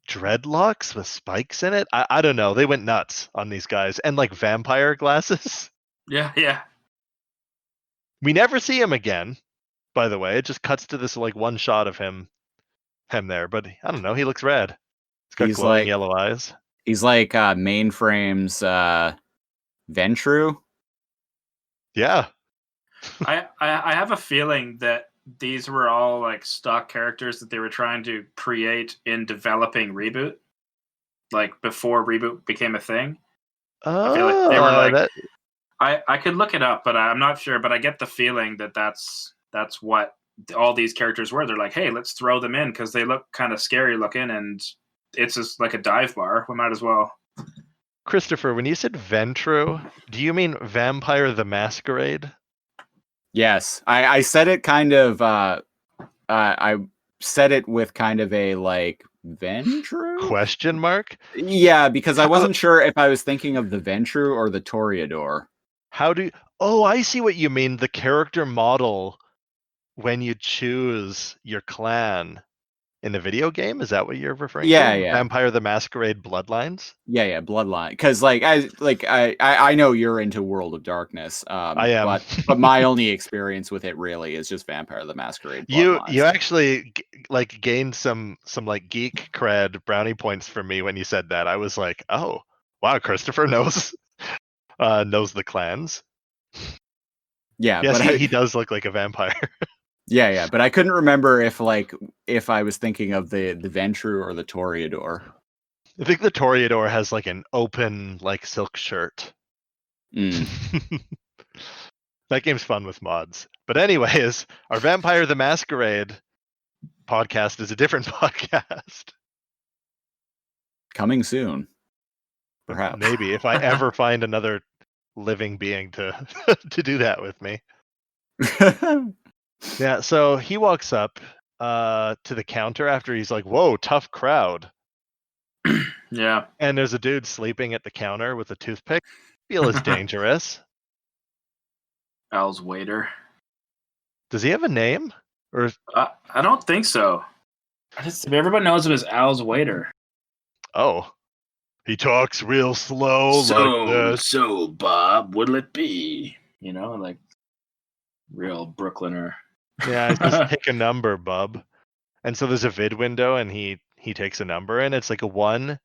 dreadlocks with spikes in it. I don't know. They went nuts on these guys. And like vampire glasses. Yeah. We never see him again, by the way. It just cuts to this like one shot of him there. But I don't know. He looks rad. He's got He's glowing like- yellow eyes. He's like Mainframe's Ventru. Yeah. I have a feeling that these were all like stock characters that they were trying to create in developing ReBoot, like before ReBoot became a thing. I feel like they were like that, I could look it up, but I'm not sure. But I get the feeling that that's what all these characters were. They're like, hey, let's throw them in because they look kind of scary looking, and it's just like a dive bar. We might as well. Christopher, when you said Ventru, do you mean Vampire the Masquerade? Yes, I said it kind of. I said it with kind of a like Ventru Question mark? Yeah, because I wasn't sure if I was thinking of the Ventru or the Toreador. How do you... Oh, I see what you mean. The character model when you choose your clan in the video game? Is that what you're referring to? Yeah. Vampire the Masquerade Bloodlines? Yeah, Bloodline. Because I know you're into World of Darkness. I am. but my only experience with it really is just Vampire the Masquerade. You Bloodlines. actually like gained some like geek cred brownie points for me when you said that. I was like, oh wow, Christopher knows knows the clans. Yeah, Yes, but he does look like a vampire. Yeah, but I couldn't remember if I was thinking of the Ventru or the Toreador. I think the Toreador has like an open like silk shirt. Mm. That game's fun with mods. But anyways, our Vampire the Masquerade podcast is a different podcast. Coming soon. Perhaps. Maybe if I ever find another living being to to do that with me. Yeah, so he walks up to the counter after he's like, whoa, tough crowd. Yeah. And there's a dude sleeping at the counter with a toothpick. Feel is dangerous. Al's waiter. Does he have a name? Or I don't think so. Everybody knows him as Al's waiter. oh, he talks real slow like this. So Bob, what'll it be? You know, like real Brooklyner. Yeah, just pick a number, bub. And so there's a vid window, and he takes a number, and it's like a 1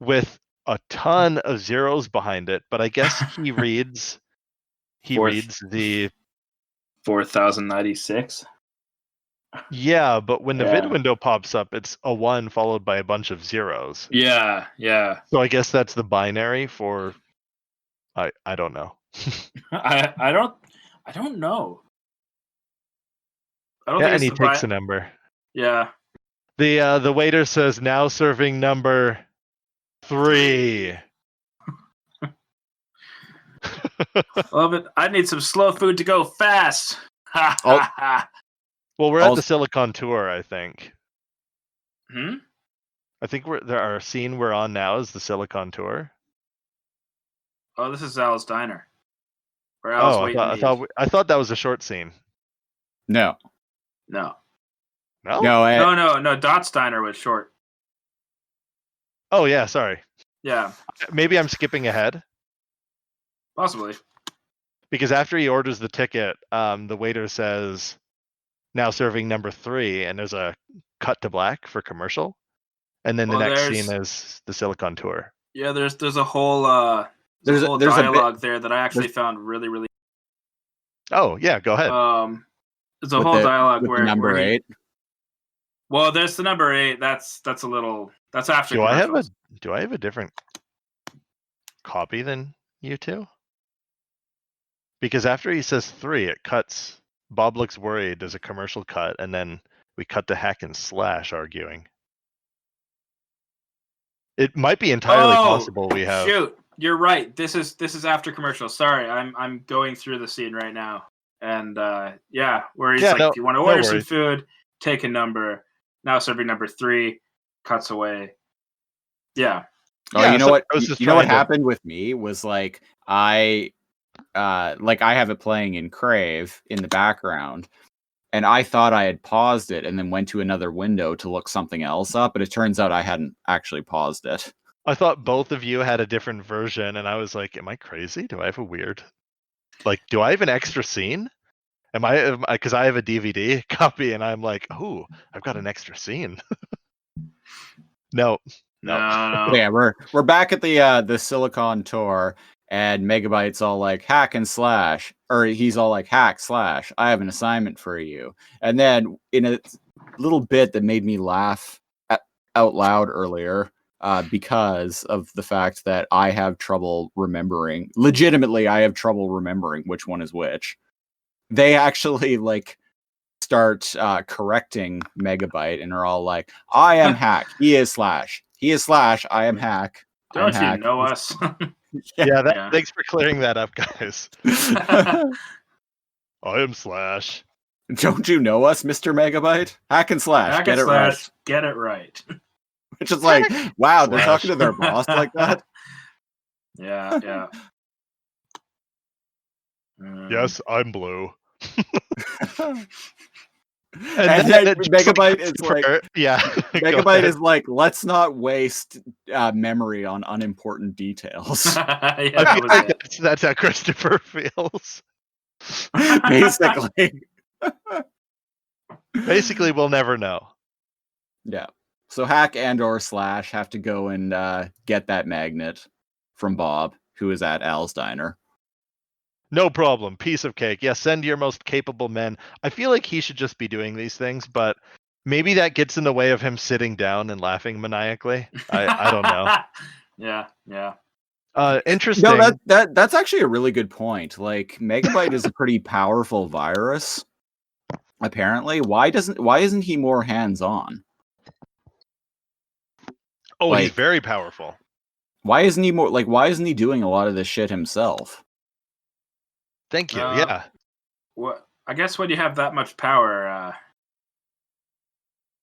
with a ton of zeros behind it. But I guess he reads Fourth. reads the 4096. Yeah, but when the vid Yeah. window pops up, it's a 1 followed by a bunch of zeros. Yeah. So I guess that's the binary for I don't know. I don't know. I don't Yeah, think and it's he the takes a number. Yeah. The waiter says now serving number 3. Love it. I need some slow food to go fast. Ha Oh. ha ha. Well, we're at Also- the Silicon Tour, I think. Hmm? I think our scene we're on now is the Silicon Tour. Oh, this is Al's diner. Where Al's Oh, waiting. I thought that was a short scene. No. No. No? No. Dot's diner was short. Oh yeah, sorry. Yeah, Maybe I'm skipping ahead possibly. because after he orders the ticket, the waiter says now serving number 3, and there's a cut to black for commercial, and then the Well, next there's- scene is the Silicon Tour. Yeah, there's a whole There's a bit- dialogue there that I actually found really Oh yeah, go ahead. there's a with whole the- dialogue with the where number where he- 8. Well, there's the number 8. That's a little. That's after. Do I have commercials. a different copy than you two? Because after he says 3, it cuts. Bob looks worried. There's a commercial cut, and then we cut to Hack and Slash arguing. It might be entirely possible we have. Shoot, you're right. This is after commercials. Sorry, I'm going through the scene right now, and yeah, where he's like, if you want to order some worries. food, take a number. Now serving number 3, cuts away. Yeah. Oh, Yeah, you know so what? I was just You know what trying to- happened with me was like I have it playing in Crave in the background, and I thought I had paused it and then went to another window to look something else up, but it turns out I hadn't actually paused it. I thought both of you had a different version, and I was like, "Am I crazy? Do I have a weird? Like, do I have an extra scene? Am I? Because I have a DVD copy, and I'm like, oh, I've got an extra scene." No. No. Yeah, we're back at the Silicon Tour, and Megabyte's all like Hack and Slash, or he's all like Hack Slash. I have an assignment for you, and then in a little bit that made me laugh out loud earlier. Because of the fact that I have trouble remembering. Legitimately, I have trouble remembering which one is which. They actually like start correcting Megabyte and are all like, "I am Hack. He is Slash. He is Slash. I am Hack. I am Don't you Hack." know us? Yeah. Yeah. Thanks for clearing that up, guys. I am Slash. Don't you know us, Mr. Megabyte? Hack and Slash. Hack Get and it right. slash, get it right. Which is like, wow, they're Slash. talking to their boss like that. Yeah. Yes, I'm blue. And then then it just, Megabyte is like, yeah. Go Megabyte ahead. is like, let's not waste memory on unimportant details. Yeah, I that feel was like it. that's how Christopher feels. Basically. Basically, we'll never know. Yeah. So Hack and or Slash have to go and get that magnet from Bob, who is at Al's diner. No problem. Piece of cake. Yeah, send your most capable men. I feel like he should just be doing these things, but maybe that gets in the way of him sitting down and laughing maniacally. I don't know. Yeah. Interesting. No, that's actually a really good point. Like Megabyte is a pretty powerful virus. Apparently, why isn't he more hands-on? Oh, he's like- very powerful. Why isn't he doing a lot of this shit himself? Thank you. Uh, Yeah. What? I guess when you have that much power,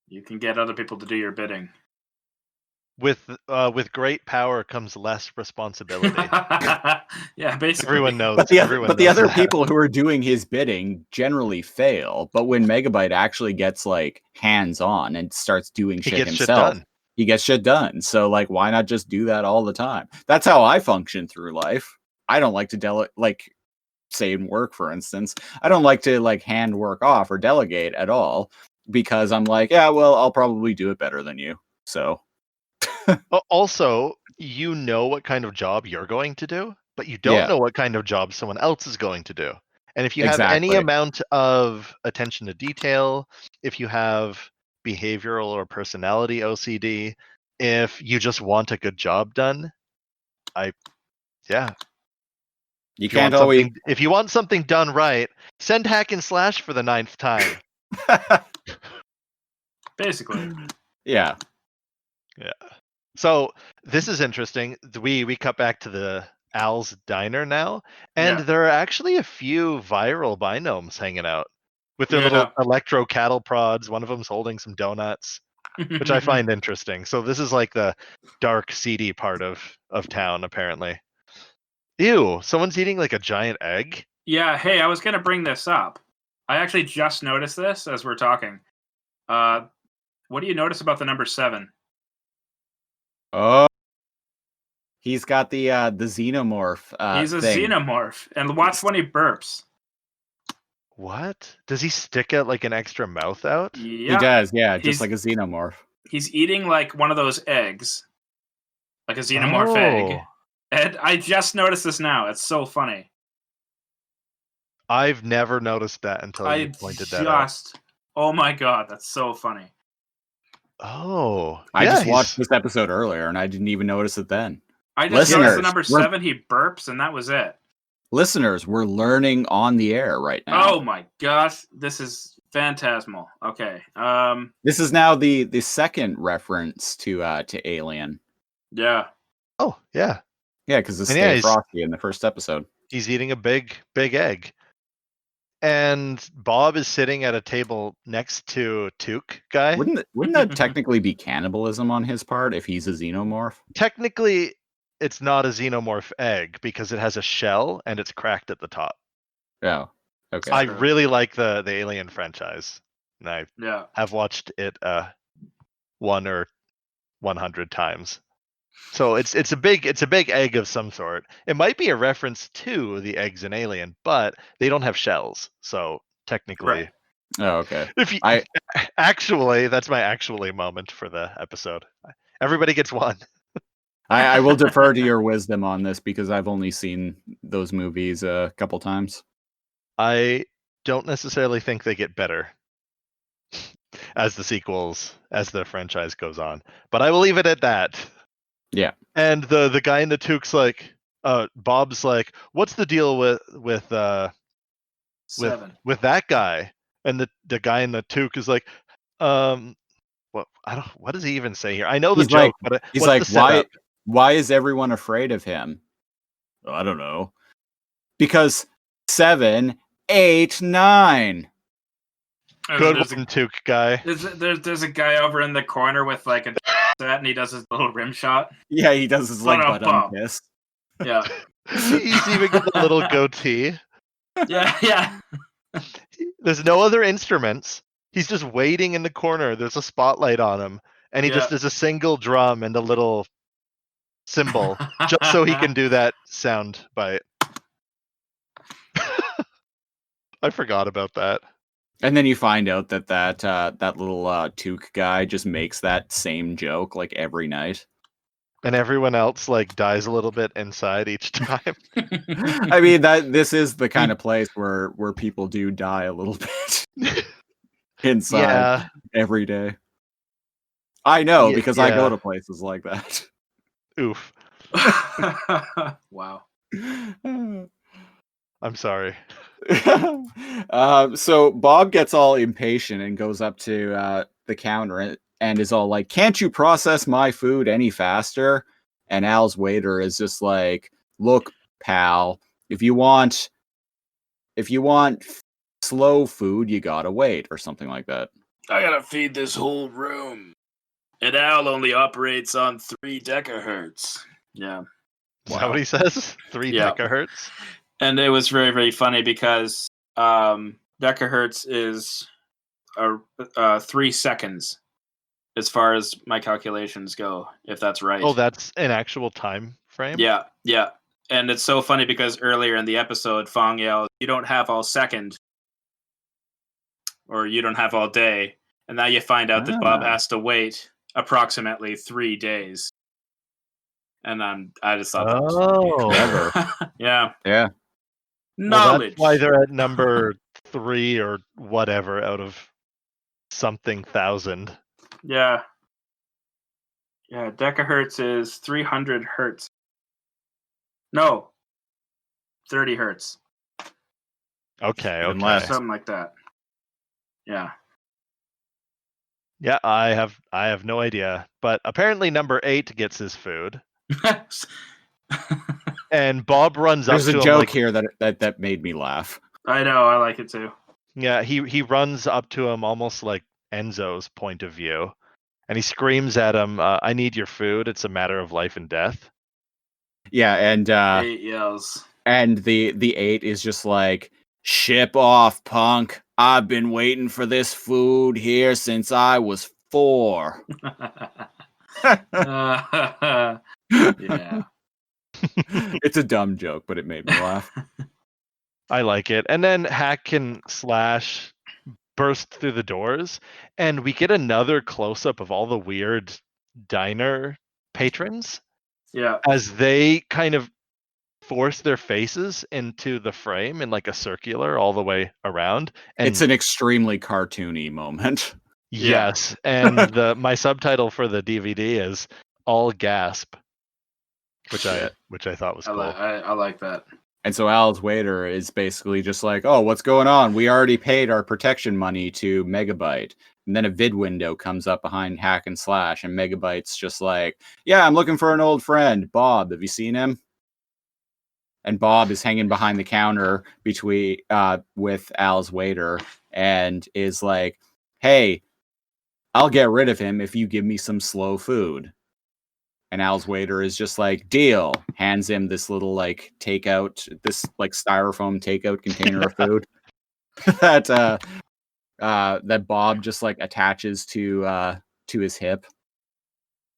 you can get other people to do your bidding. With great power comes less responsibility. Yeah, basically. Everyone knows. But the everyone knows other that. people who are doing his bidding generally fail. But when Megabyte actually gets like hands-on and starts doing He shit gets shit himself, done. he gets shit done. So like, why not just do that all the time? That's how I function through life. I don't like to say in work, for instance, I don't like to like hand work off or delegate at all because I'm like, yeah, well, I'll probably do it better than you. So Also, you know what kind of job you're going to do, but you don't Yeah. know what kind of job someone else is going to do. And if you have any Exactly. amount of attention to detail, if you have behavioral or personality OCD, if you just want a good job done, You can't always. If you want something done right, send Hack and Slash for the 9th time. Basically. Yeah. So this is interesting. We cut back to the Al's diner now, and Yeah. there are actually a few viral binomes hanging out with their Yeah. little electro cattle prods. One of them's holding some donuts, which I find interesting. So this is like the dark, seedy part of town, apparently. Ew! Someone's eating like a giant egg. Yeah, hey, I was going to bring this up. I actually just noticed this as we're talking. What do you notice about the number 7? Oh, he's got the xenomorph. He's a thing. xenomorph. And watch when he burps. What? Does he stick out like an extra mouth out? Yeah. He does, yeah, He's- just like a xenomorph. He's eating like one of those eggs. Like a xenomorph egg. And I just noticed this now. It's so funny. I've never noticed that until you pointed that out. Oh my god, that's so funny. Oh, I just watched this episode earlier and I didn't even notice it then. I just noticed Listeners, the number 7, he burps, and that was it. Listeners, we're learning on the air right now. Oh my gosh, this is phantasmal. Okay. This is now the second reference to Alien. Yeah. Oh, yeah. Yeah, because it's And yeah, Stay Frosty in the first episode. He's eating a big egg. And Bob is sitting at a table next to Took guy. Wouldn't that technically be cannibalism on his part if he's a xenomorph? Technically, it's not a xenomorph egg because it has a shell and it's cracked at the top. Oh, okay. I really like the Alien franchise, and I have watched it 1 or 100 times. So it's a big egg of some sort. It might be a reference to the eggs in Alien, but they don't have shells. So technically, Right. Oh, okay. Actually, that's my actually moment for the episode. Everybody gets one. I will defer to your wisdom on this because I've only seen those movies a couple times. I don't necessarily think they get better as the franchise goes on, but I will leave it at that. Yeah. And the guy in the toque's like, Bob's like, what's the deal with 7. with that guy? And the guy in the toque is like, what does he even say here? I know the joke, but he's like, why is everyone afraid of him? Oh, I don't know. Because 7, 8, 9. Good one, toque guy. There's a guy over in the corner with like a set, and he does his little rim shot. Yeah, he does his like butt kiss. Yeah. He's even got a little goatee. Yeah. There's no other instruments. He's just waiting in the corner. There's a spotlight on him, and he just does a single drum and a little cymbal just so he can do that sound bite. I forgot about that. And then you find out that little Took guy just makes that same joke like every night. And everyone else like dies a little bit inside each time. I mean, this is the kind of place where people do die a little bit inside every day. I know because I go to places like that. Oof. Wow. I'm sorry. So Bob gets all impatient and goes up to the counter and is all like, "Can't you process my food any faster?" And Al's waiter is just like, "Look, pal, if you want slow food, you gotta wait," or something like that. I gotta feed this whole room. And Al only operates on 3 decahertz. Yeah. Is that what he says? 3 decahertz? And it was very, very funny because decahertz is 3 seconds as far as my calculations go, if that's right. Oh, that's an actual time frame? Yeah. And it's so funny because earlier in the episode, Fong yells, "You don't have all second," or "You don't have all day." And now you find out that Bob has to wait approximately 3 days. And I just thought that was funny. Clever. Yeah. Well, Knowledge. that's why they're at number 3 or whatever out of something thousand. Yeah. Yeah, decahertz is 300 hertz. No. 30 hertz. Okay, Even okay. less. Something like that. Yeah. Yeah, I have no idea. But apparently number 8 gets his food. And Bob runs There's up a to him joke like here that made me laugh. I know, I like it too. yeah, he runs up to him almost like Enzo's point of view. And he screams at him, I need your food. It's a matter of life and death. Yeah, and 8 yells. and the 8 is just like, ship off, punk. I've been waiting for this food here since I was 4. Yeah. It's a dumb joke, but it made me laugh. I like it. And then Hack and Slash burst through the doors, and we get another close-up of all the weird diner patrons Yeah. as they kind of force their faces into the frame in like a circular all the way around. And It's an extremely cartoony moment. yes, and my subtitle for the DVD is all gasp, which I thought was cool. I like that. And so Al's waiter is basically just like, oh, what's going on? We already paid our protection money to Megabyte. And then a vid window comes up behind Hack and Slash, and Megabyte's just like, yeah, I'm looking for an old friend. Bob, have you seen him? And Bob is hanging behind the counter with Al's waiter and is like, hey, I'll get rid of him if you give me some slow food. And Al's waiter is just like, deal. Hands him this little like styrofoam takeout container of food that Bob just like attaches to his hip.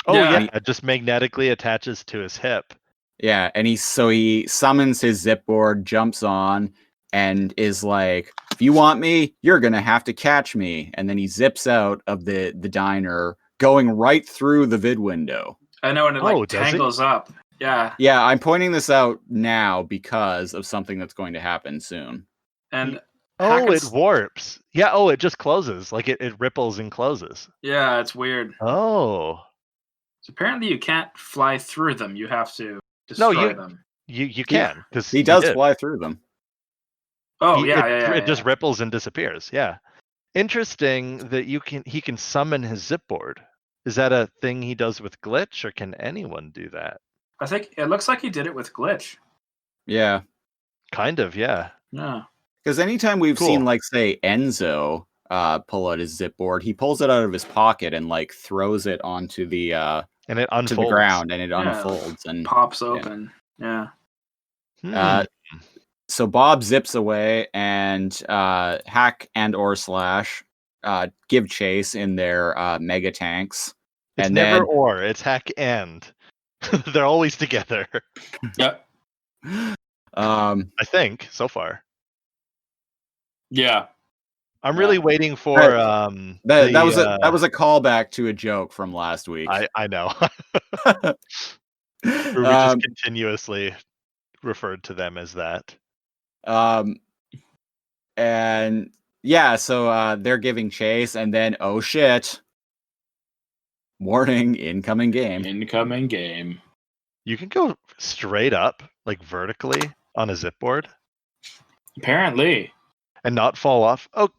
Oh Yeah. yeah, it just magnetically attaches to his hip. Yeah, and he summons his zip board, jumps on, and is like, if you want me, you're gonna have to catch me. And then he zips out of the diner, going right through the vid window. I know, and it Oh, does it? tangles up. Yeah. Yeah, I'm pointing this out now because of something that's going to happen soon. And Oh, it warps. Yeah, oh, it just closes. Like it ripples and closes. yeah, it's weird. Oh. So apparently you can't fly through them. You have to destroy them. You can, because He does fly through them. Oh, It just ripples and disappears. Yeah. Interesting that he can summon his zip board. Is that a thing he does with Glitch, or can anyone do that? I think it looks like he did it with Glitch. Yeah. Kind of, yeah. Yeah. Because anytime we've Cool. seen, like, say, Enzo pull out his zip board, he pulls it out of his pocket and like throws it onto the and it unfolds to the ground, and it Yeah, unfolds and Pops open. Yeah. So Bob zips away, and Hack and or Slash give chase in their mega tanks. It's and never then, or. It's Hack and. They're always together. Yep. I think so far. Yeah. I'm really waiting for that was a callback to a joke from last week. I know. Where we just continuously referred to them as that. And yeah, so they're giving chase, and then oh shit. Warning, incoming game. Incoming game. You can go straight up, like vertically, on a zip board. Apparently. And not fall off. Oh,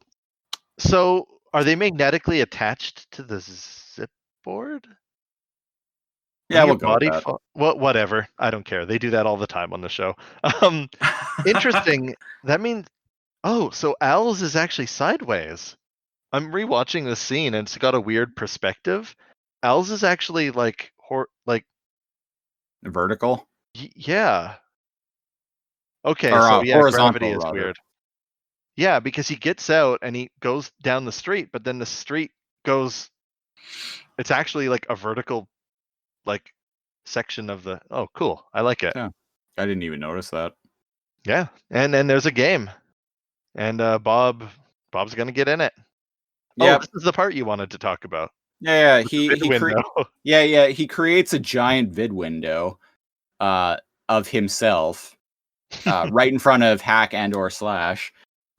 so are they magnetically attached to the zip board? Yeah, we'll go with that. Whatever. I don't care. They do that all the time on the show. Interesting. That means... Oh, so Al's is actually sideways. I'm rewatching this scene, and it's got a weird perspective. Al's is actually like vertical. Yeah. Okay, or, so yeah, horizontal, gravity is rather. weird. Yeah, because he gets out and he goes down the street, but then the street goes. It's actually like a vertical, like section of the. Oh, cool! I like it. Yeah, I didn't even notice that. Yeah, and then there's a game, and Bob's gonna get in it. Yeah, Oh, this is the part you wanted to talk about. Yeah, he he creates a giant vid window of himself, right in front of Hack and or Slash,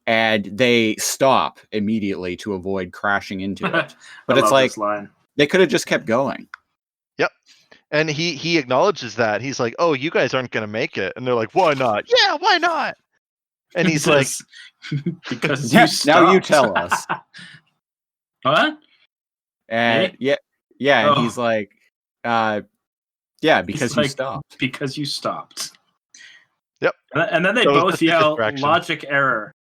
and they stop immediately to avoid crashing into it. But I it's love like this line. they could have just kept going. Yep. And he acknowledges that. He's like, "Oh, you guys aren't going to make it." And they're like, "Why not?" "Yeah, why not?" And he's like, because Yeah, you stopped. now you tell us. What? And Me? yeah, and Oh. he's like, yeah, because He's you like, stopped. because you stopped. Yep. And then they So both that's the yell distraction. logic error.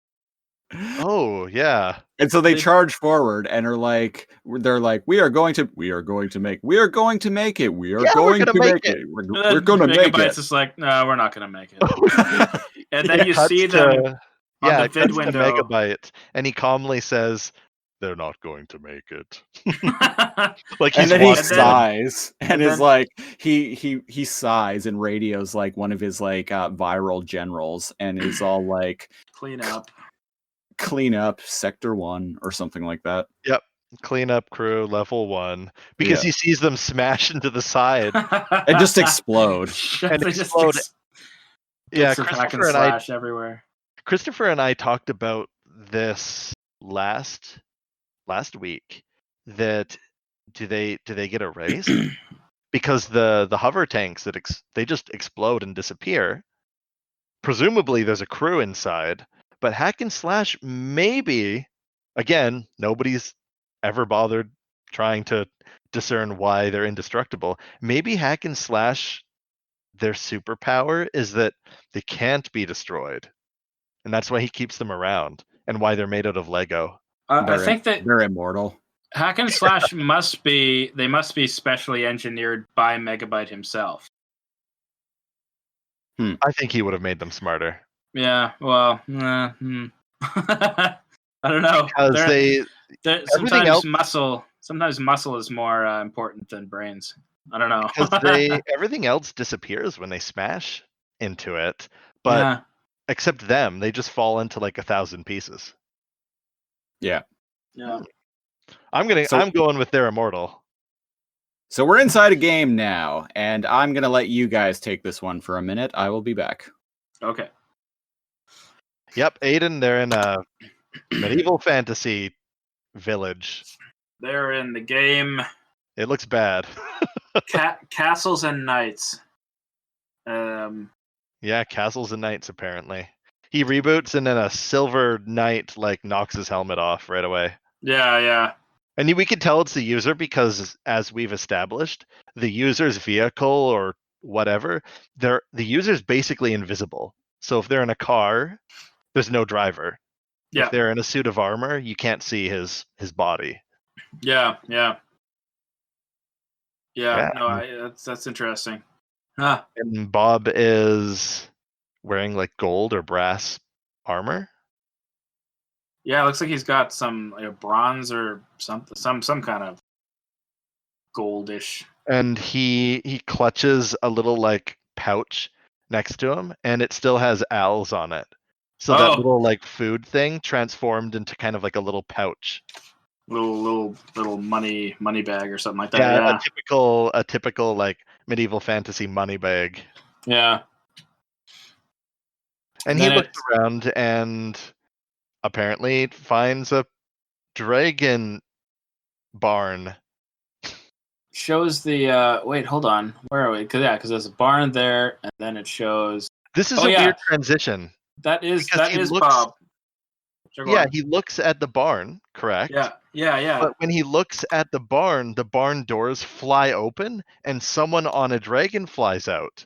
"Oh, yeah." And so they They- charge forward and are like, they're like, we are going to make it. We are going to make it. Yeah, we're We're gonna make going to make Megabytes it. is like, no, we're not gonna make it. And then you cuts see them to- on the it vid cuts to window. Megabyte, and he calmly says, "They're not going to make it." Like And he's then he watching them. sighs and is then- like, he sighs and radios like one of his like viral generals and is all like, Clean up. Sector 1 or something like that. Yep. Cleanup crew level 1 because Yeah. he sees them smash into the side. And just explode. And They just explode. Yeah, bits of Hack and Slash everywhere. Christopher and I talked about this last week. That do they get erased? Because the hover tanks they just explode and disappear. Presumably there's a crew inside, but Hack and Slash maybe, again, nobody's ever bothered trying to discern why they're indestructible. Maybe Hack and Slash, their superpower is that they can't be destroyed. And that's why he keeps them around and why they're made out of Lego. I think that they're immortal. Hack and Slash must be specially engineered by Megabyte himself. I think he would have made them smarter. Yeah, well, I don't know. Because Sometimes muscle is more important than brains. I don't know. Because everything else disappears when they smash into it, but yeah. except them, they just fall into like 1,000 pieces. Yeah. I'm going with they're immortal. So we're inside a game now, and I'm gonna let you guys take this one for a minute. I will be back. Okay. Yep, Aiden, they're in a medieval fantasy village. They're in the game. It looks bad. Castles and Knights. Yeah, castles and knights apparently. He reboots and then a silver knight like knocks his helmet off right away. Yeah. And we can tell it's the user because, as we've established, the user's vehicle or whatever, the user's basically invisible. So if they're in a car, there's no driver. Yeah. If they're in a suit of armor, you can't see his body. Yeah. No, that's interesting. Huh. And Bob is wearing like gold or brass armor. Yeah, it looks like he's got some bronze or something, some kind of goldish. And he clutches a little like pouch next to him, and it still has owls on it. So that little like food thing transformed into kind of like a little pouch. Little money bag or something like that. Yeah, Yeah. a typical like medieval fantasy money bag. Yeah. And he looks around and apparently finds a dragon barn. Shows the wait, hold on. Where are we? Because there's a barn there, and then it shows. This is a weird transition. That is looks, Bob. Yeah, he looks at the barn, correct? Yeah. But when he looks at the barn doors fly open, and someone on a dragon flies out.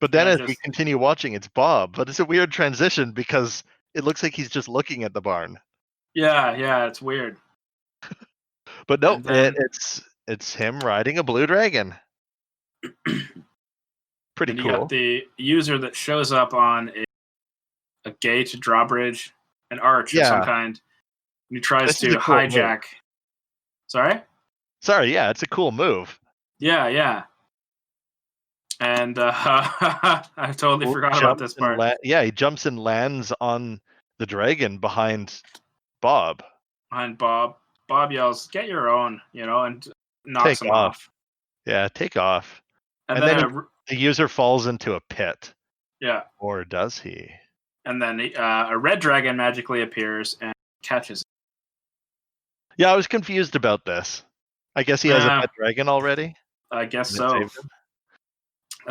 But then as we continue watching, it's Bob. But it's a weird transition because it looks like he's just looking at the barn. Yeah, it's weird. But no, it's him riding a blue dragon. Pretty cool. You got the user that shows up on a gate, drawbridge, an arch of some kind. And he tries to hijack. Sorry, yeah, it's a cool move. Yeah. And I totally forgot about this part. He jumps and lands on the dragon behind Bob. Bob yells, "Get your own," and knocks him off. Yeah, take off. And then the user falls into a pit. Yeah. Or does he? And then a red dragon magically appears and catches it. Yeah, I was confused about this. I guess he has a pet dragon already. I guess And it so. saved him?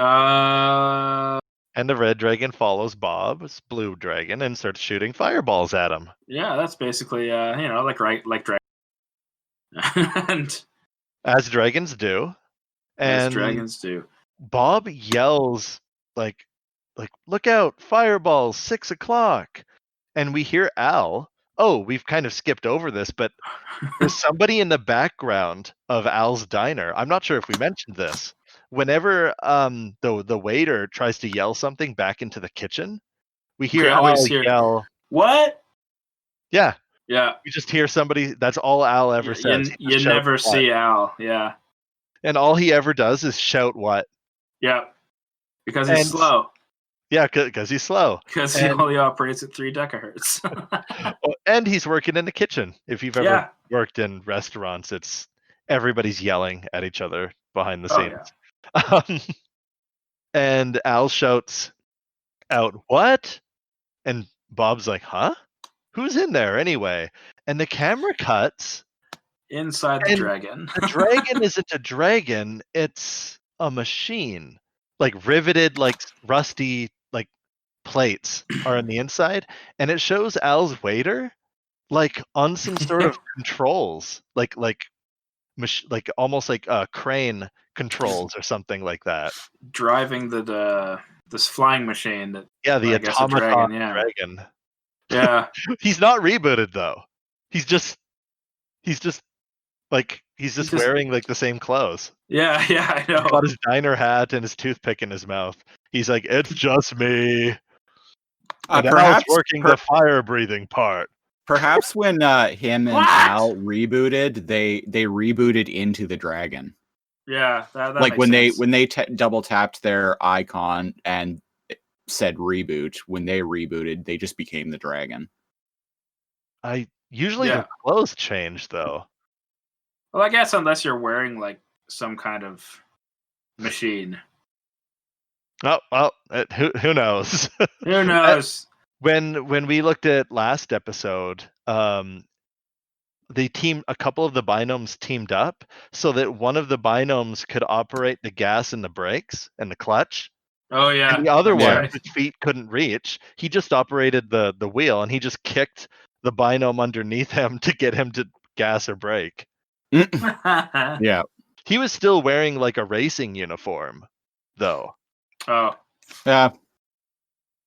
Uh, And the red dragon follows Bob's blue dragon and starts shooting fireballs at him. yeah, that's basically like dragon. And As dragons do. as And dragons do. Bob yells like look out, fireballs, 6 o'clock. And we hear Al. Oh, we've kind of skipped over this, but there's somebody in the background of Al's diner. I'm not sure if we mentioned this. Whenever the waiter tries to yell something back into the kitchen, we hear Al yell, "What?" Yeah. Yeah. We just hear somebody. That's all Al ever says. You never see Al. Yeah. And all he ever does is shout what? Yeah. Because he's slow. Yeah, because he's slow. Because he only operates at 3 decahertz. And he's working in the kitchen. If you've ever worked in restaurants, it's everybody's yelling at each other behind the scenes. Yeah. And Al shouts out, "What?" And Bob's like, "Huh? Who's in there anyway?" And the camera cuts inside the dragon. The dragon isn't a dragon, it's a machine. Like riveted, like rusty, like plates are on the inside, and it shows Al's waiter like on some sort of controls, like almost like crane controls or something like that. Driving this flying machine that the automaton dragon. Yeah. He's not rebooted though. He's just wearing like the same clothes. Yeah, I know. He's got his diner hat and his toothpick in his mouth. He's like, "It's just me." And perhaps working the fire breathing part. Perhaps when him and Al rebooted, they rebooted into the dragon. Yeah, that like when sense. they double tapped their icon and said reboot, when they rebooted, they just became the dragon. Usually the clothes change though. Well, I guess unless you're wearing like some kind of machine. Oh well, who knows? Who knows? When we looked at last episode, a couple of the binomes teamed up so that one of the binomes could operate the gas and the brakes and the clutch. Oh yeah. And the other one, his feet couldn't reach. He just operated the wheel, and he just kicked the binome underneath him to get him to gas or brake. Yeah. He was still wearing like a racing uniform, though. Oh. Yeah.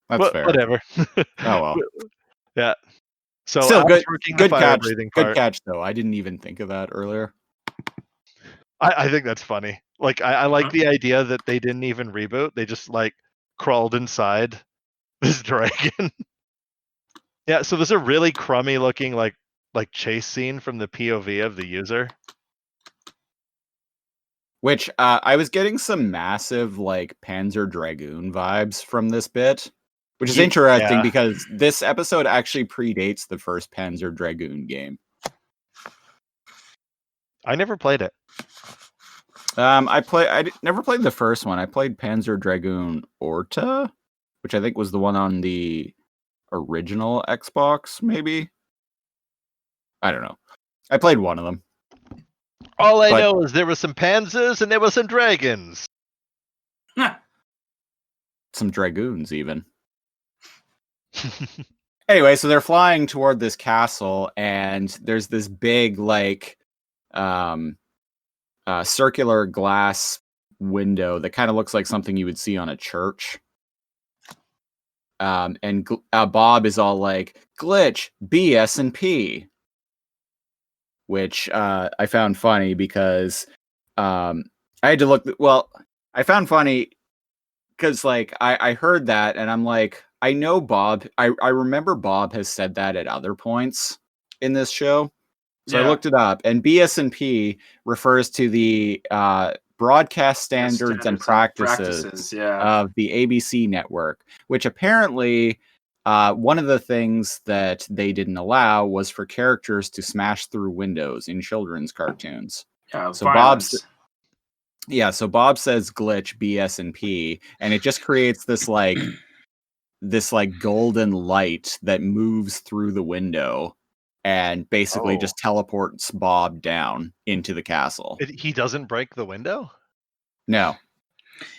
That's fair. Whatever. Oh well. Yeah. So still good catch. Good catch though. I didn't even think of that earlier. I think that's funny. Like I like the idea that they didn't even reboot. They just like crawled inside this dragon. Yeah, so there's a really crummy looking like chase scene from the POV of the user. Which I was getting some massive like Panzer Dragoon vibes from this bit, which is interesting because this episode actually predates the first Panzer Dragoon game. I never played it. I never played the first one. I played Panzer Dragoon Orta, which I think was the one on the original Xbox, maybe. I don't know. I played one of them. All I know is there were some panzers and there were some dragons. Some dragoons, even. Anyway, so they're flying toward this castle, and there's this big, like, circular glass window that kind of looks like something you would see on a church. And Bob is all like, "Glitch, BS&P." Which I found funny because I had to look. Well, I found funny because like I heard that and I'm like, I know Bob. I remember Bob has said that at other points in this show, so I looked it up. And BS&P refers to the broadcast standards and practices of the ABC network, which apparently. One of the things that they didn't allow was for characters to smash through windows in children's cartoons. So Bob says glitch BS&P, and it just creates this like this like golden light that moves through the window and basically just teleports Bob down into the castle. He doesn't break the window? No.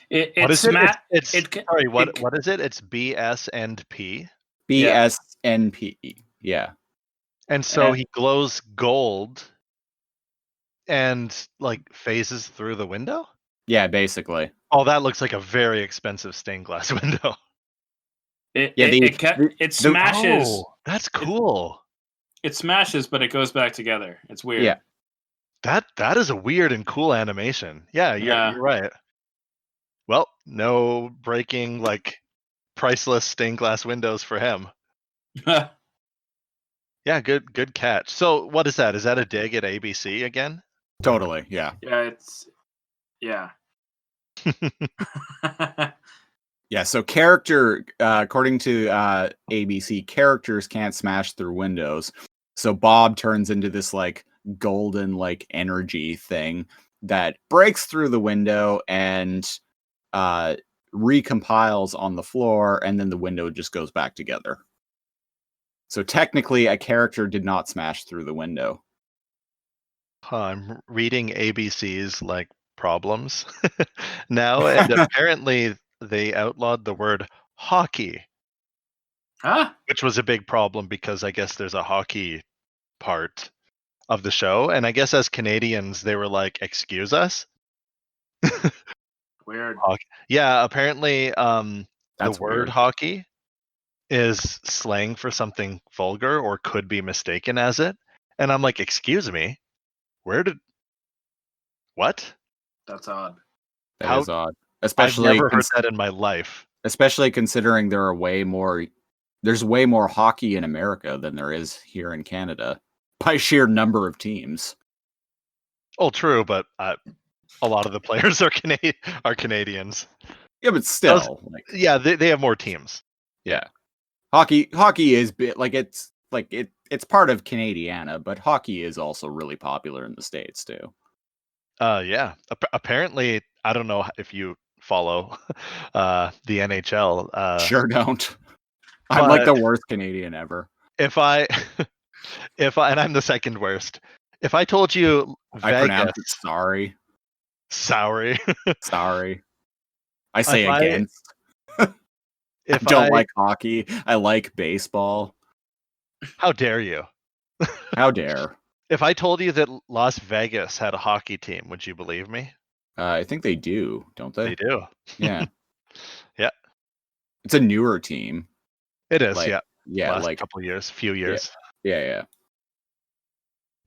What is it? It's sorry, what it- is it? It's BS and P. BSNP. Yeah. And so he glows gold and like phases through the window? Yeah, basically. Oh, that looks like a very expensive stained glass window. It smashes. Oh, that's cool. It smashes, but it goes back together. It's weird. Yeah. That is a weird and cool animation. Yeah, you're right. Well, no breaking like priceless stained glass windows for him. Yeah, good catch. So what is that? Is that a dig at ABC again? Totally. Yeah. Yeah. Yeah. So according to ABC, characters can't smash through windows. So Bob turns into this like golden like energy thing that breaks through the window and recompiles on the floor, and then the window just goes back together. So technically, a character did not smash through the window. I'm reading ABC's like problems now, and apparently they outlawed the word hockey, which was a big problem because I guess there's a hockey part of the show, and I guess as Canadians they were like, "Excuse us." Weird. Yeah, apparently the word weird. hockey is slang for something vulgar or could be mistaken as it. And I'm like, excuse me, what? That's odd. That is odd. I've Especially never heard that in my life. Especially considering there's way more hockey in America than there is here in Canada by sheer number of teams. Oh, true, but a lot of the players are Canadians. Yeah, but still, they have more teams. Yeah, hockey is it's part of Canadiana, but hockey is also really popular in the States too. Yeah. Apparently, I don't know if you follow the NHL. Sure don't. I'm like the worst Canadian ever. If I and I'm the second worst. If I told you I pronounce it sorry. Sorry. I say against. I don't like hockey. I like baseball. How dare you? How dare. If I told you that Las Vegas had a hockey team, would you believe me? I think they do, don't they? They do. Yeah. Yeah. It's a newer team. It is, yeah. Yeah, last like few years. Yeah.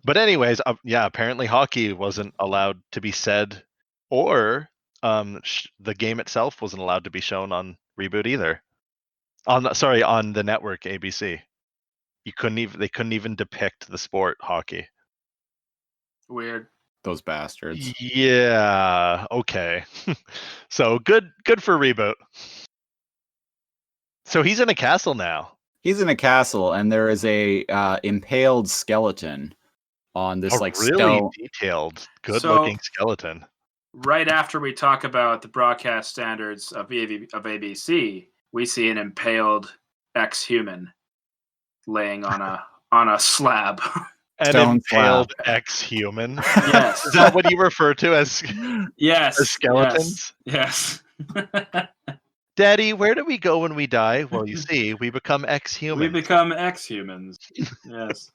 But anyways, apparently hockey wasn't allowed to be said, or the game itself wasn't allowed to be shown on ReBoot either. On the network ABC. They couldn't even depict the sport hockey. Weird. Those bastards. Yeah. Okay. So good for ReBoot. So he's in a castle now. He's in a castle, and there is a impaled skeleton on this really stone. Detailed, good-looking skeleton. Right after we talk about the broadcast standards of ABC, we see an impaled ex-human laying on a slab. An impaled ex-human. Yes. Is that what you refer to as? Yes. As skeletons. Yes. Daddy, where do we go when we die? Well, you see, we become ex-humans. We become ex-humans. Yes.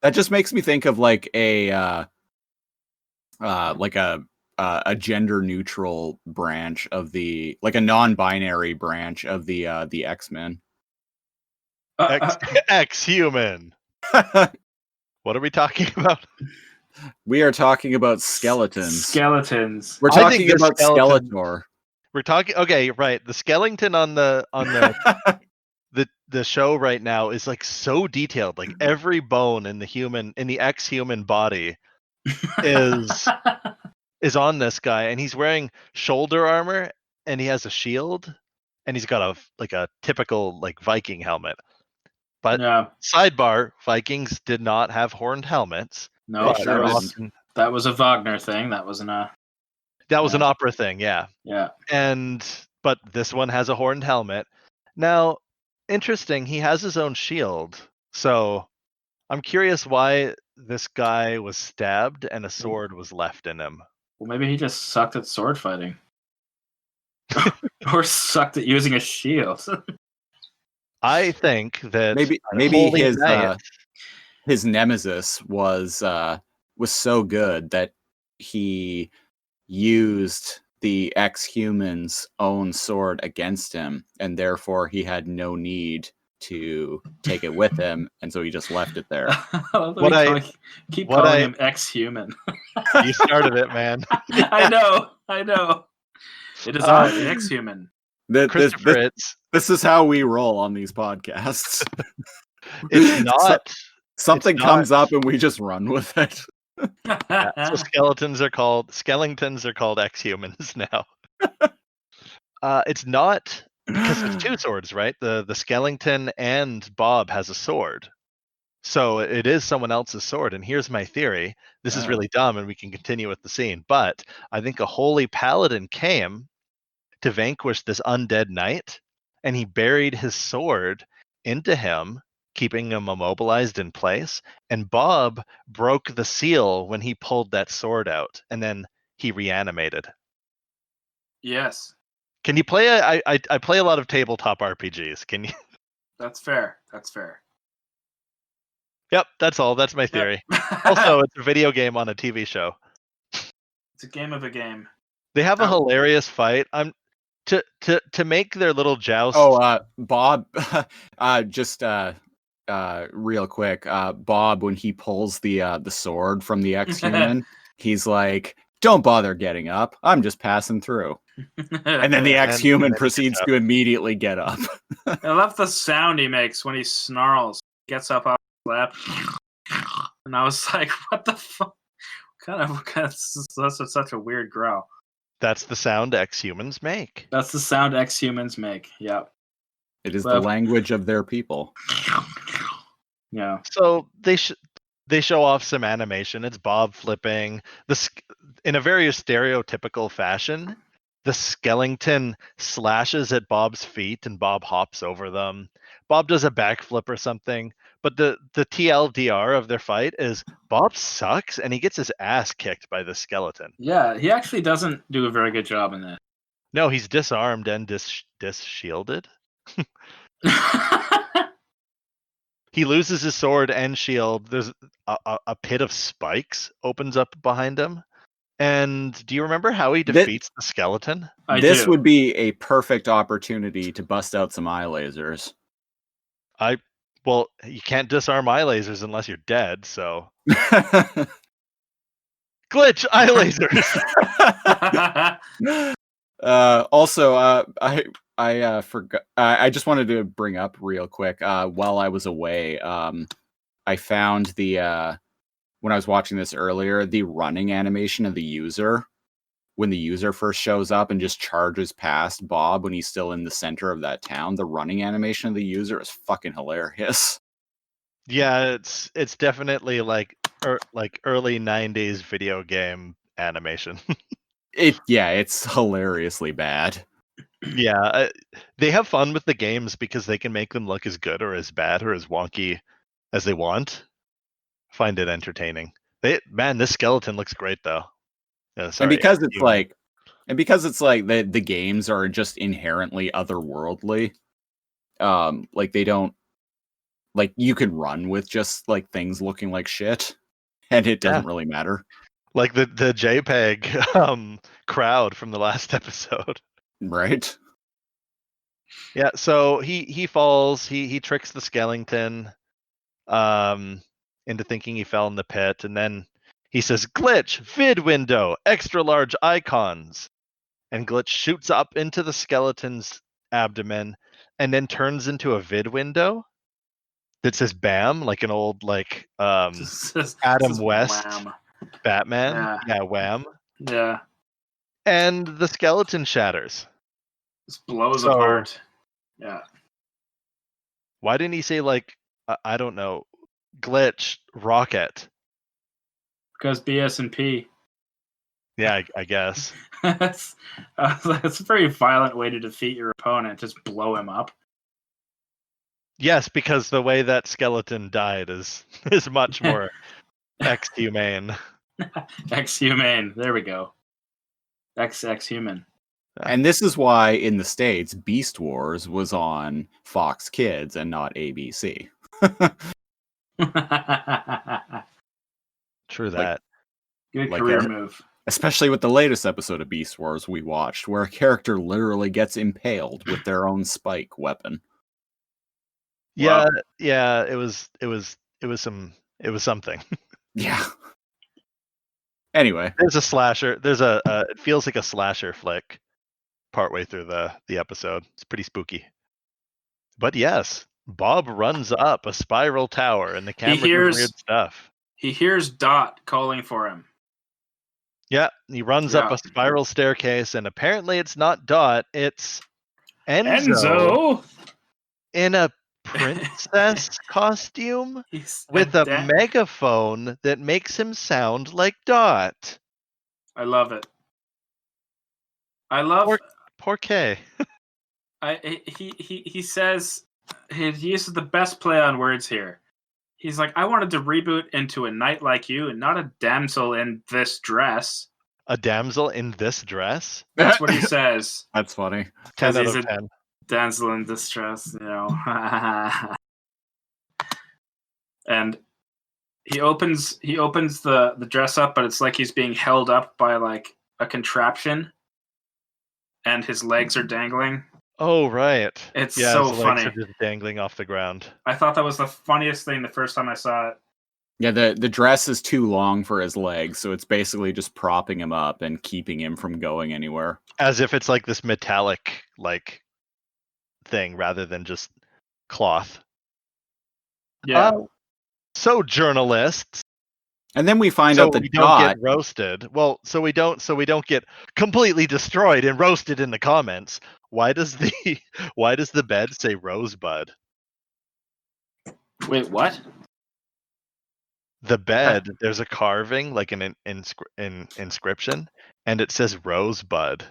That just makes me think of like a gender neutral branch of the a non-binary branch of the X-Men. Ex-human. What are we talking about? We are talking about skeletons. Skeletons. We're talking about Skeletor. We're talking right. The skeleton on the the show right now is like so detailed. Like every bone in the ex-human body is on this guy, and he's wearing shoulder armor, and he has a shield, and he's got a typical Viking helmet. But sidebar, Vikings did not have horned helmets. No, that was a Wagner thing. That wasn't a. That was an opera thing, yeah. Yeah. And but this one has a horned helmet. Now, interesting, he has his own shield. So I'm curious why this guy was stabbed and a sword was left in him. Well, maybe he just sucked at sword fighting. Or sucked at using a shield. I think that maybe Holy Knight- his nemesis was so good that he used the ex-human's own sword against him, and therefore he had no need to take it with him, and so he just left it there. Keep calling him ex-human. You started it, man. I know. It is I, the ex-human. This is how we roll on these podcasts. It's not. Something comes up and we just run with it. So skeletons are called ex-humans now. It's not, because it's two swords, right? The skeleton and Bob has a sword. So it is someone else's sword. And here's my theory. This is really dumb and we can continue with the scene. But I think a holy paladin came to vanquish this undead knight, and he buried his sword into him, keeping him immobilized in place. And Bob broke the seal when he pulled that sword out, and then he reanimated. Yes. Can you play I play a lot of tabletop RPGs. Can you? That's fair. Yep, that's all. That's my theory. Also, it's a video game on a TV show. It's a game of a game. They have a hilarious fight. To make their little joust. Bob, just real quick. Bob, when he pulls the sword from the ex-human, he's like, "Don't bother getting up. I'm just passing through." And then the ex-human proceeds to immediately get up. I love the sound he makes when he snarls. Gets up off his lap, and I was like, "What the fuck? That's such a weird growl." That's the sound ex-humans make. That's the sound ex-humans make. Yeah. It is the language of their people. Yeah. So they show off some animation. It's Bob flipping in a very stereotypical fashion. The skeleton slashes at Bob's feet and Bob hops over them. Bob does a backflip or something. But the TLDR of their fight is Bob sucks and he gets his ass kicked by the skeleton. Yeah, he actually doesn't do a very good job in that. No, he's disarmed and dis-shielded. He loses his sword and shield. There's a pit of spikes opens up behind him. And do you remember how he defeats the skeleton? This would be a perfect opportunity to bust out some eye lasers. Well, you can't disarm eye lasers unless you're dead, so... Glitch! Eye lasers! Also, I forgot. I just wanted to bring up real quick. While I was away, I found when I was watching this earlier, the running animation of the user when the user first shows up and just charges past Bob when he's still in the center of that town. The running animation of the user is fucking hilarious. Yeah, it's definitely like early 90s video game animation. It's hilariously bad. Yeah, they have fun with the games because they can make them look as good or as bad or as wonky as they want. Find it entertaining. This skeleton looks great though. And because it's like the games are just inherently otherworldly. Like they don't, like you can run with just like things looking like shit, and it doesn't really matter. Like the JPEG crowd from the last episode. Right. Yeah, so he falls, he tricks the skeleton into thinking he fell in the pit, and then he says, "Glitch, vid window, extra large icons." And Glitch shoots up into the skeleton's abdomen and then turns into a vid window that says "Bam," like an old Adam West wham. Batman. Yeah, wham. Yeah. And the skeleton shatters. Just blows apart. Yeah. Why didn't he say I don't know, Glitch rocket? Because BS and P. Yeah, I guess. That's a very violent way to defeat your opponent. Just blow him up. Yes, because the way that skeleton died is much more ex-humane. Ex-humane. There we go. Ex-human. And this is why in the States, Beast Wars was on Fox Kids and not ABC. True that. Good Like, career move. Especially with the latest episode of Beast Wars we watched, where a character literally gets impaled with their own spike weapon. Yeah, Wow. yeah, it was something. Yeah. Anyway, There's a slasher. There's a it feels like a slasher flick partway through the episode. It's pretty spooky. But yes, Bob runs up a spiral tower and the camera does weird stuff. He hears Dot calling for him. Yeah, he runs up a spiral staircase and apparently it's not Dot, it's Enzo. In a princess costume with a megaphone that makes him sound like Dot. I love it. I love poor Kay. He says he uses the best play on words here. He's like, I wanted to reboot into a knight like you and not a damsel in this dress. A damsel in this dress? That's what he says. That's funny. 10 out of 10. Damsel in distress, you know. And he opens the dress up, but it's like he's being held up by like a contraption, and his legs are dangling. Oh right, it's so his funny. legs are just dangling off the ground. I thought that was the funniest thing the first time I saw it. Yeah, the dress is too long for his legs, so it's basically just propping him up and keeping him from going anywhere. As if it's like this metallic like thing rather than just cloth. Yeah. So journalists. And then we find out that we don't get roasted. Well, so we don't get completely destroyed and roasted in the comments. Why does the bed say Rosebud? Wait, what? The bed, there's a carving, like an inscription, and it says Rosebud.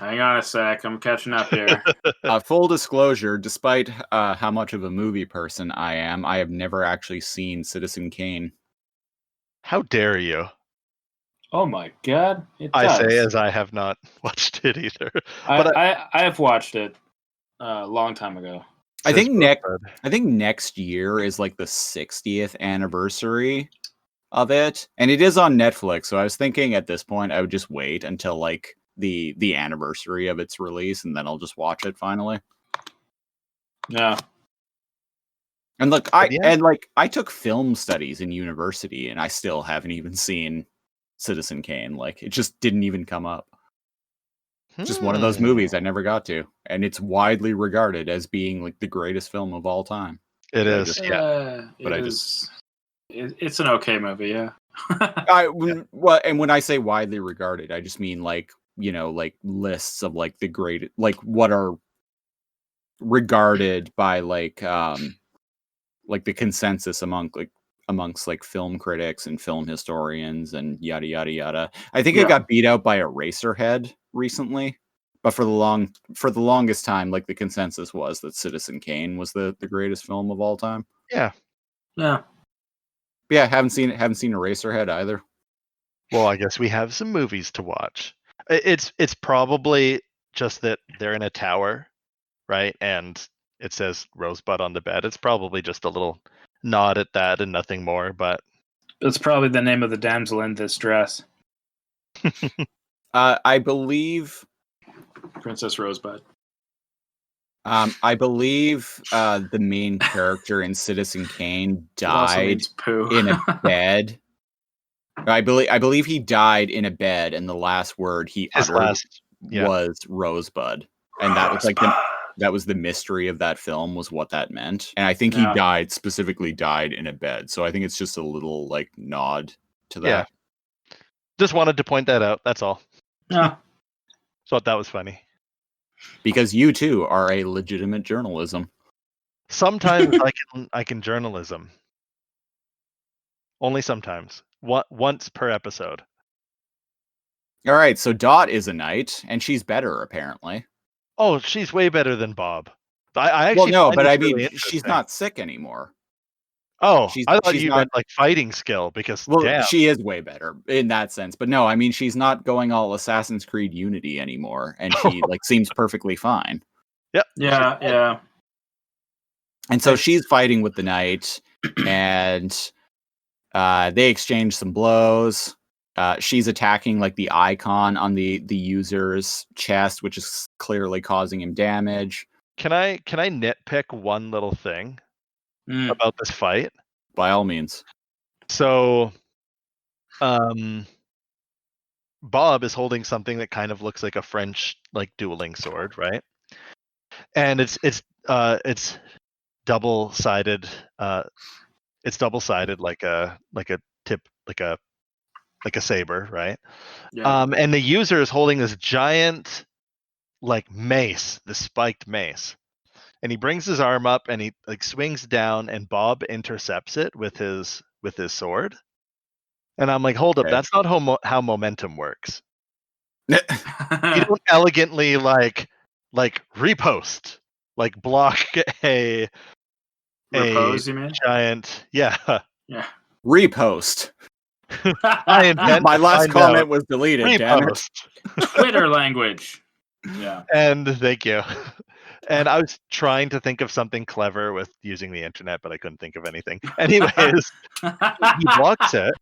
Hang on a sec, I'm catching up here. Full disclosure, despite how much of a movie person I am, I have never actually seen Citizen Kane. How dare you? Oh my god, I say as I have not watched it either. I have watched it a long time ago. I think next year is like the 60th anniversary of it, and it is on Netflix. So I was thinking at this point I would just wait until like the anniversary of its release, and then I'll just watch it finally. Yeah. And look, I took film studies in university, and I still haven't even seen Citizen Kane. Like, it just didn't even come up. Just one of those movies I never got to, and it's widely regarded as being like the greatest film of all time. It is, it's an okay movie, yeah. And when I say widely regarded, I just mean like, you know, like lists of like the great, like what are regarded by like the consensus amongst like film critics and film historians and yada yada yada. I think it got beat out by Eraserhead recently, but for the longest time, like the consensus was that Citizen Kane was the greatest film of all time. Yeah. Haven't seen Eraserhead either. Well, I guess we have some movies to watch. It's probably just that they're in a tower, right? And it says Rosebud on the bed. It's probably just a little nod at that and nothing more, but it's probably the name of the damsel in this dress. I believe Princess Rosebud. I believe the main character in Citizen Kane died in a bed. I believe he died in a bed, and the last word he uttered was Rosebud, and that was like that was the mystery of that film, was what that meant. And I think he specifically died in a bed, so I think it's just a little like nod to that. Yeah. Just wanted to point that out. That's all. Yeah. Thought that was funny. Because you too are a legitimate journalism. Sometimes I can journalism. Only sometimes. Once per episode. All right, so Dot is a knight, and she's better apparently. Oh, she's way better than Bob. I Well, actually no, find but this I mean, really she's interesting. not sick anymore. Oh, I thought She's you not. meant like fighting skill because Well, damn. she is way better in that sense, but no, I mean, she's not going all Assassin's Creed Unity anymore, and she like seems perfectly fine. Yep. Yeah, yeah. And so she's fighting with the knight, and they exchange some blows. She's attacking like the icon on the user's chest, which is clearly causing him damage. Can I nitpick one little thing about this fight? By all means. So, Bob is holding something that kind of looks like a French like dueling sword, right? And it's double sided. It's double sided like a tip like a saber, right? Yeah. And the user is holding this giant like mace, the spiked mace. And he brings his arm up and he like swings down and Bob intercepts it with his sword. And I'm like, hold up, Okay. that's not how momentum works. You don't elegantly like repost, like block a Repose, you mean? giant, yeah. Yeah. Repost. I intend My to last find comment out. was deleted, damn it. Repost. Twitter language. Yeah. And thank you. And I was trying to think of something clever with using the internet, but I couldn't think of anything. Anyways, he blocks it.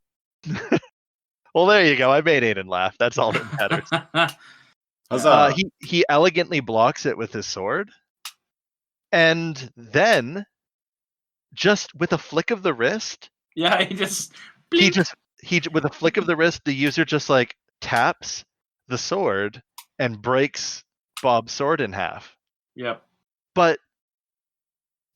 Well, there you go. I made Aiden laugh. That's all that matters. Huzzah. He elegantly blocks it with his sword, and then just with a flick of the wrist, Yeah, he just with a flick of the wrist, the user just like taps the sword and breaks Bob's sword in half. Yep. But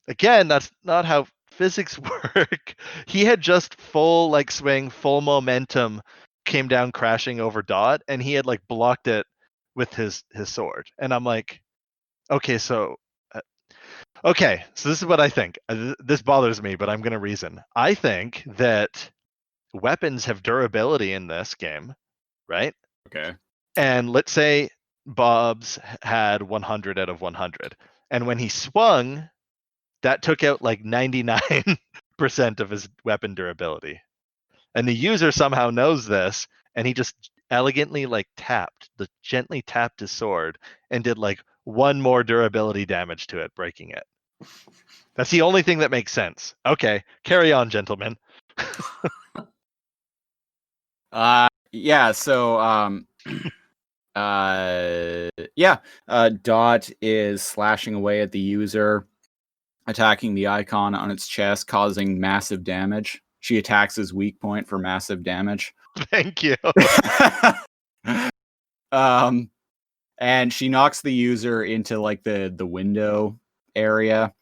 again, that's not how physics work. He had just full like swing, full momentum, came down crashing over Dot, and he had like blocked it with his sword. And I'm like, okay, so this is what I think. This bothers me, but I'm going to reason. I think that weapons have durability in this game, right? Okay. And let's say Bob's had 100 out of 100. And when he swung, that took out like 99% of his weapon durability. And the user somehow knows this, and he just elegantly like gently tapped his sword and did like one more durability damage to it, breaking it. That's the only thing that makes sense. Okay, carry on, gentlemen. Yeah, so Dot is slashing away at the user, attacking the icon on its chest, causing massive damage. She attacks his weak point for massive damage. Thank you. And she knocks the user into like the window area,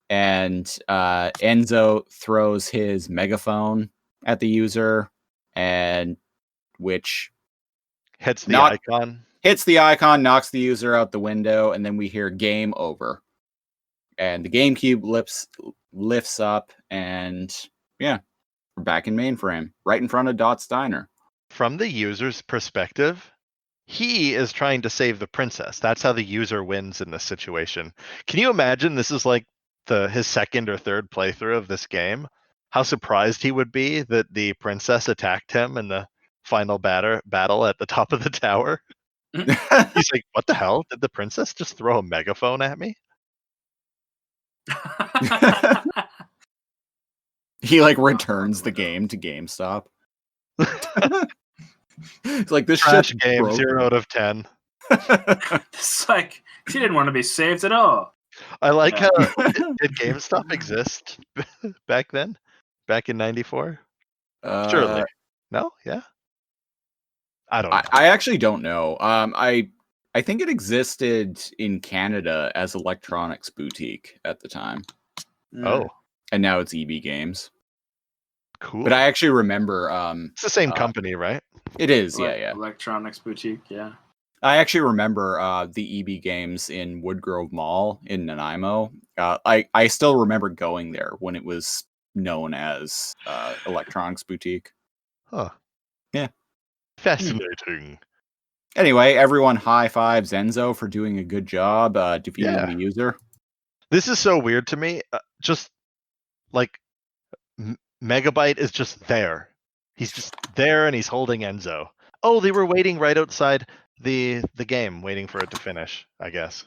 and Enzo throws his megaphone at the user, and which hits the icon, knocks the user out the window, and then we hear game over. And the GameCube lifts up, and yeah, we're back in mainframe, right in front of Dot's Diner. From the user's perspective, he is trying to save the princess. That's how the user wins in this situation. Can you imagine this is like his second or third playthrough of this game? How surprised he would be that the princess attacked him in the final battle at the top of the tower. He's like, what the hell? Did the princess just throw a megaphone at me? He like returns the game to GameStop. It's like, this Trash shit's game, broken. 0 out of 10. It's like she didn't want to be saved at all. I like how did GameStop exist back then? Back in '94? Surely. No? Yeah. I don't know. I actually don't know. I think it existed in Canada as Electronics Boutique at the time. Oh. And now it's EB Games. Cool. But I actually remember it's the same company, right? It is, yeah. Electronics Boutique, yeah. I actually remember the EB Games in Woodgrove Mall in Nanaimo. I still remember going there when it was known as Electronics Boutique. Huh. Yeah. Fascinating. Anyway, everyone high fives Enzo for doing a good job defeating Yeah. the user. This is so weird to me. Just like Megabyte is just there. He's just there and he's holding Enzo. Oh, they were waiting right outside the game, waiting for it to finish, I guess.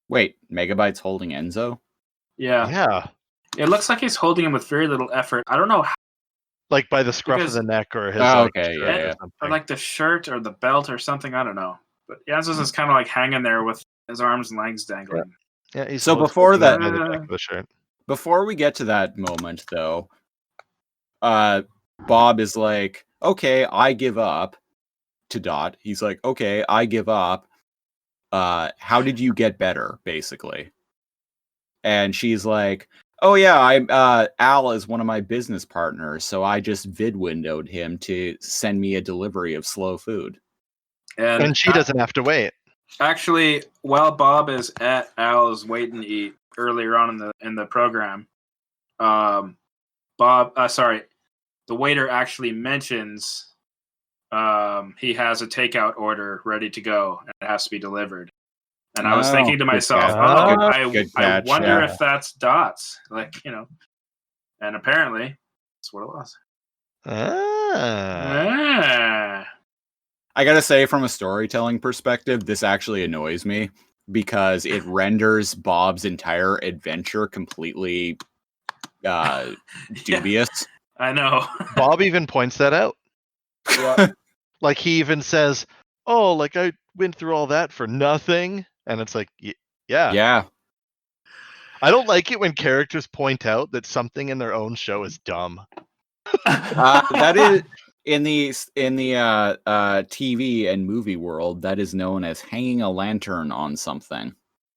Wait, Megabyte's holding Enzo? Yeah. It looks like he's holding him with very little effort. I don't know how, Like by the scruff Because- of the neck or his Oh, like, okay, shirt yeah, or yeah. something. or like the shirt or the belt or something. I don't know. But Enzo's is kind of like hanging there with his arms and legs dangling. Yeah, he's So holding before by that- the back of the shirt. Before we get to that moment, though, Bob is like, okay, I give up to Dot. He's like, okay, I give up. How did you get better, basically? And she's like, oh yeah, Al is one of my business partners, so I just vid windowed him to send me a delivery of slow food. And she doesn't have to wait. Actually, while Bob is at Al's wait and eat earlier on in the program, the waiter actually mentions he has a takeout order ready to go and it has to be delivered. And I was Oh, thinking to good myself, catch. Good I catch, wonder yeah. if that's Dots. Like, you know. And apparently, that's what it was. Ah. I gotta say, from a storytelling perspective, this actually annoys me because it renders Bob's entire adventure completely dubious. I know. Bob even points that out. Yeah. Like he even says, "Oh, like I went through all that for nothing," and it's like, yeah. Yeah. I don't like it when characters point out that something in their own show is dumb. That is in the TV and movie world. That is known as hanging a lantern on something.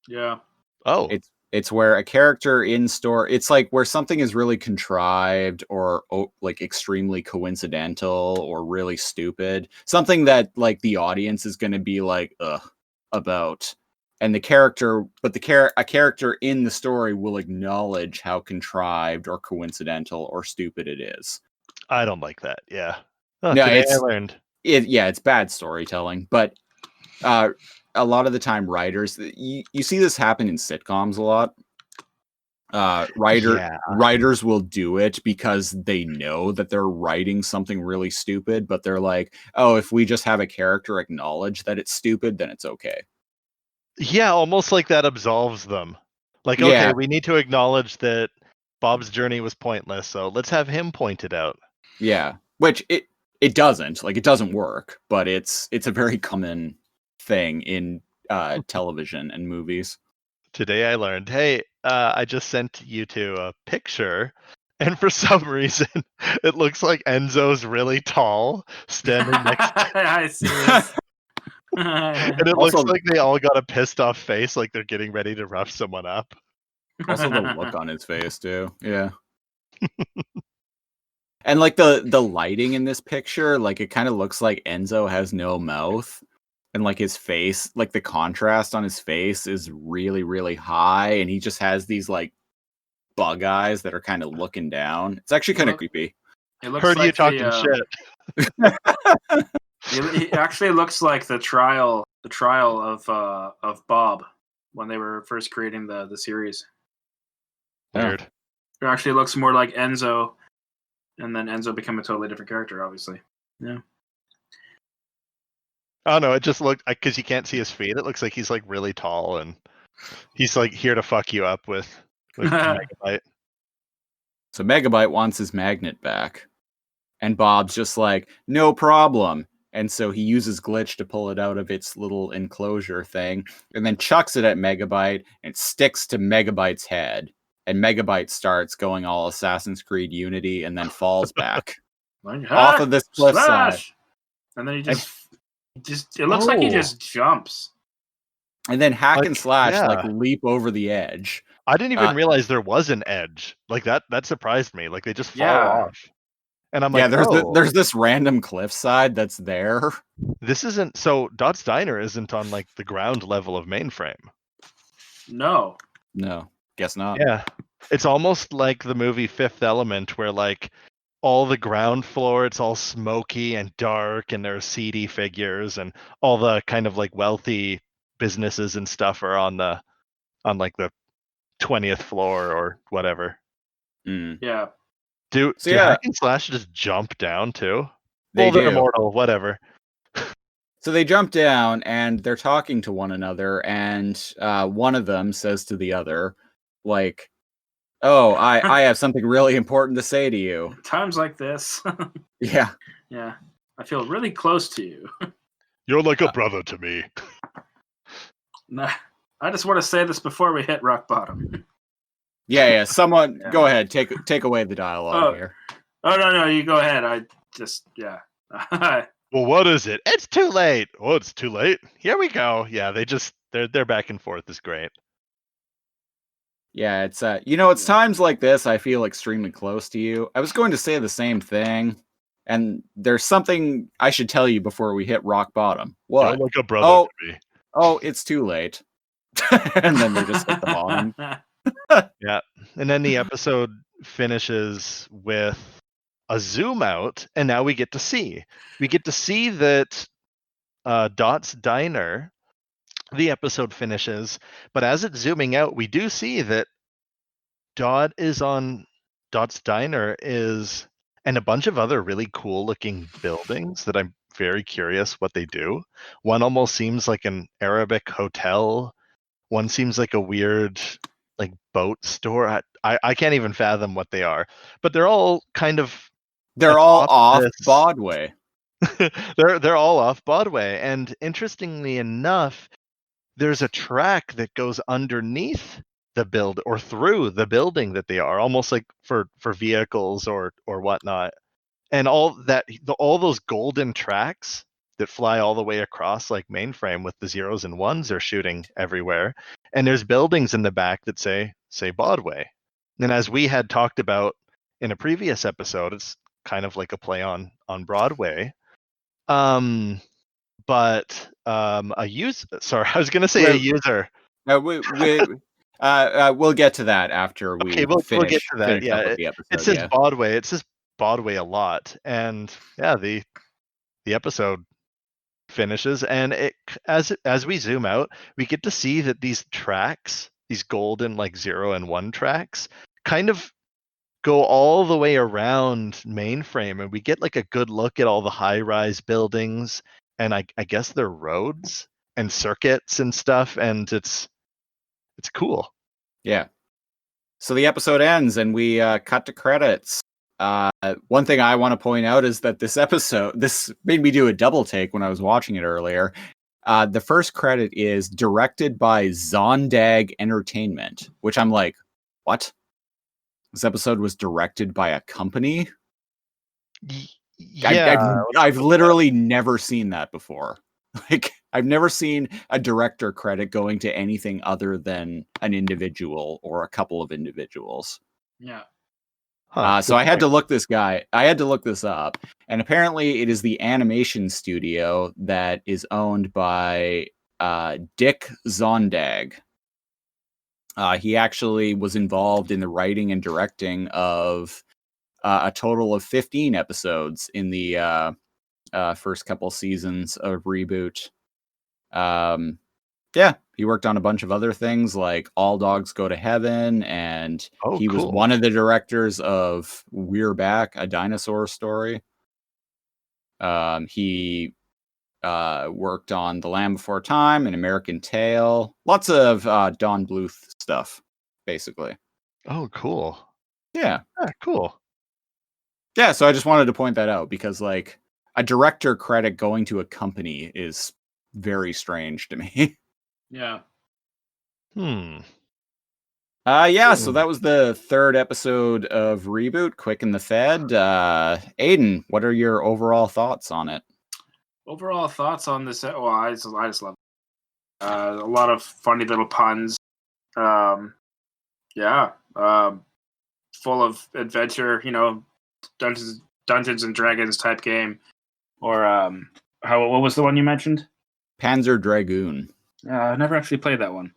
Yeah. Oh, It's where a character in store. It's like where something is really contrived or like extremely coincidental or really stupid. Something that like the audience is going to be like about. And a character in the story will acknowledge how contrived or coincidental or stupid it is. I don't like that. Yeah. Oh, No, today I learned. It's bad storytelling, but a lot of the time writers, you see this happen in sitcoms a lot. Writers will do it because they know that they're writing something really stupid, but they're like, oh, if we just have a character acknowledge that it's stupid, then it's okay. Yeah, almost like that absolves them. Like, Yeah. okay, we need to acknowledge that Bob's journey was pointless, so let's have him point it out. Yeah, which it doesn't. Like, it doesn't work, but it's a very common thing in television and movies. Today I learned, hey, I just sent you to a picture, and for some reason, it looks like Enzo's really tall, standing next to I see this. and it Also- looks like they all got a pissed off face, like they're getting ready to rough someone up. Also, the look on his face too. Yeah. And like the lighting in this picture, like it kind of looks like Enzo has no mouth, and like his face, like the contrast on his face is really, really high, and he just has these like bug eyes that are kind of looking down. It's actually kind of creepy. It looks Heard like you talking shit. It actually looks like the trial of Bob when they were first creating the series. Weird. It actually looks more like Enzo, and then Enzo became a totally different character, obviously. Yeah. Oh no, it just looked because you can't see his feet. It looks like he's like really tall and he's like here to fuck you up with Megabyte. So Megabyte wants his magnet back, and Bob's just like, no problem. And so he uses glitch to pull it out of its little enclosure thing, and then chucks it at Megabyte, and it sticks to Megabyte's head. And Megabyte starts going all Assassin's Creed Unity, and then falls back off of this cliffside. And then he just it looks like he Oh. just jumps. And then hack Like, and slash yeah. like leap over the edge. I didn't even realize there was an edge. Like that surprised me. Like they just fall Yeah. off. And I'm Yeah, like, there's this random cliffside that's there. this isn't so Dot's Diner isn't on like the ground level of mainframe. No. No, guess not. Yeah. It's almost like the movie Fifth Element where like all the ground floor, it's all smoky and dark, and there are seedy figures, and all the kind of like wealthy businesses and stuff are on like the 20th floor or whatever. Mm. Yeah. Do So do yeah, Hack and Slash just jump down too? they Well, they're do. immortal, whatever. So they jump down and they're talking to one another, and one of them says to the other, like, "Oh, I have something really important to say to you." Times like this. Yeah. Yeah. I feel really close to you. You're like a brother to me. Nah, I just want to say this before we hit rock bottom. Yeah. Someone Yeah. go ahead, take away the dialogue here. Oh no, you go ahead. I just Well, what is it? It's too late. Oh, it's too late. Here we go. Yeah, they're back and forth is great. Yeah, it's it's times like this I feel extremely close to you. I was going to say the same thing, and there's something I should tell you before we hit rock bottom. What? You're like a brother to me. Oh, it's too late. And then they just hit the bottom. Yeah. And then the episode finishes with a zoom out, and now we get to see. We get to see that Dot's Diner, the episode finishes, but as it's zooming out, we do see that Dot's Diner is, and a bunch of other really cool looking buildings that I'm very curious what they do. One almost seems like an Arabic hotel. One seems like a weird like boat store. I can't even fathom what they are, but they're all kind of They're all atop off this- Broadway. they're all off Broadway, and interestingly enough, there's a track that goes underneath the build or through the building that they are, almost like for vehicles or whatnot. And all those golden tracks that fly all the way across like mainframe with the zeros and ones are shooting everywhere. And there's buildings in the back that say Broadway. And as we had talked about in a previous episode, it's kind of like a play on Broadway. But a user, sorry, I was going to say a user. We'll get to that after we Okay, we'll get to that. finish Yeah, up with the episode. it says Broadway. It says Broadway a lot, and yeah, the episode finishes, and as we zoom out, we get to see that these tracks, these golden like 0 and 1 tracks, kind of go all the way around mainframe, and we get like a good look at all the high-rise buildings, and I guess they're roads and circuits and stuff, and it's cool. Yeah. So the episode ends and we cut to credits. One thing I want to point out is that this made me do a double take when I was watching it earlier. The first credit is directed by Zondag Entertainment, which I'm like, what? This episode was directed by a company? Yeah, I've literally never seen that before. Like, I've never seen a director credit going to anything other than an individual or a couple of individuals. Yeah. So I had to look this up, and apparently it is the animation studio that is owned by Dick Zondag. He actually was involved in the writing and directing of a total of 15 episodes in the first couple seasons of ReBoot. Yeah, he worked on a bunch of other things like All Dogs Go to Heaven, and he was one of the directors of We're Back, a dinosaur story. He worked on The Land Before Time, An American Tale, lots of Don Bluth stuff, basically. Oh, cool. Yeah. Cool. Yeah, so I just wanted to point that out because, like, a director credit going to a company is very strange to me. Yeah. Yeah, so that was the third episode of ReBoot, Quick and the Fed. Aiden, what are your overall thoughts on it? Overall thoughts on this? Well, I just love it. A lot of funny little puns. Yeah. Full of adventure, Dungeons and Dragons type game. Or what was the one you mentioned? Panzer Dragoon. I never actually played that one.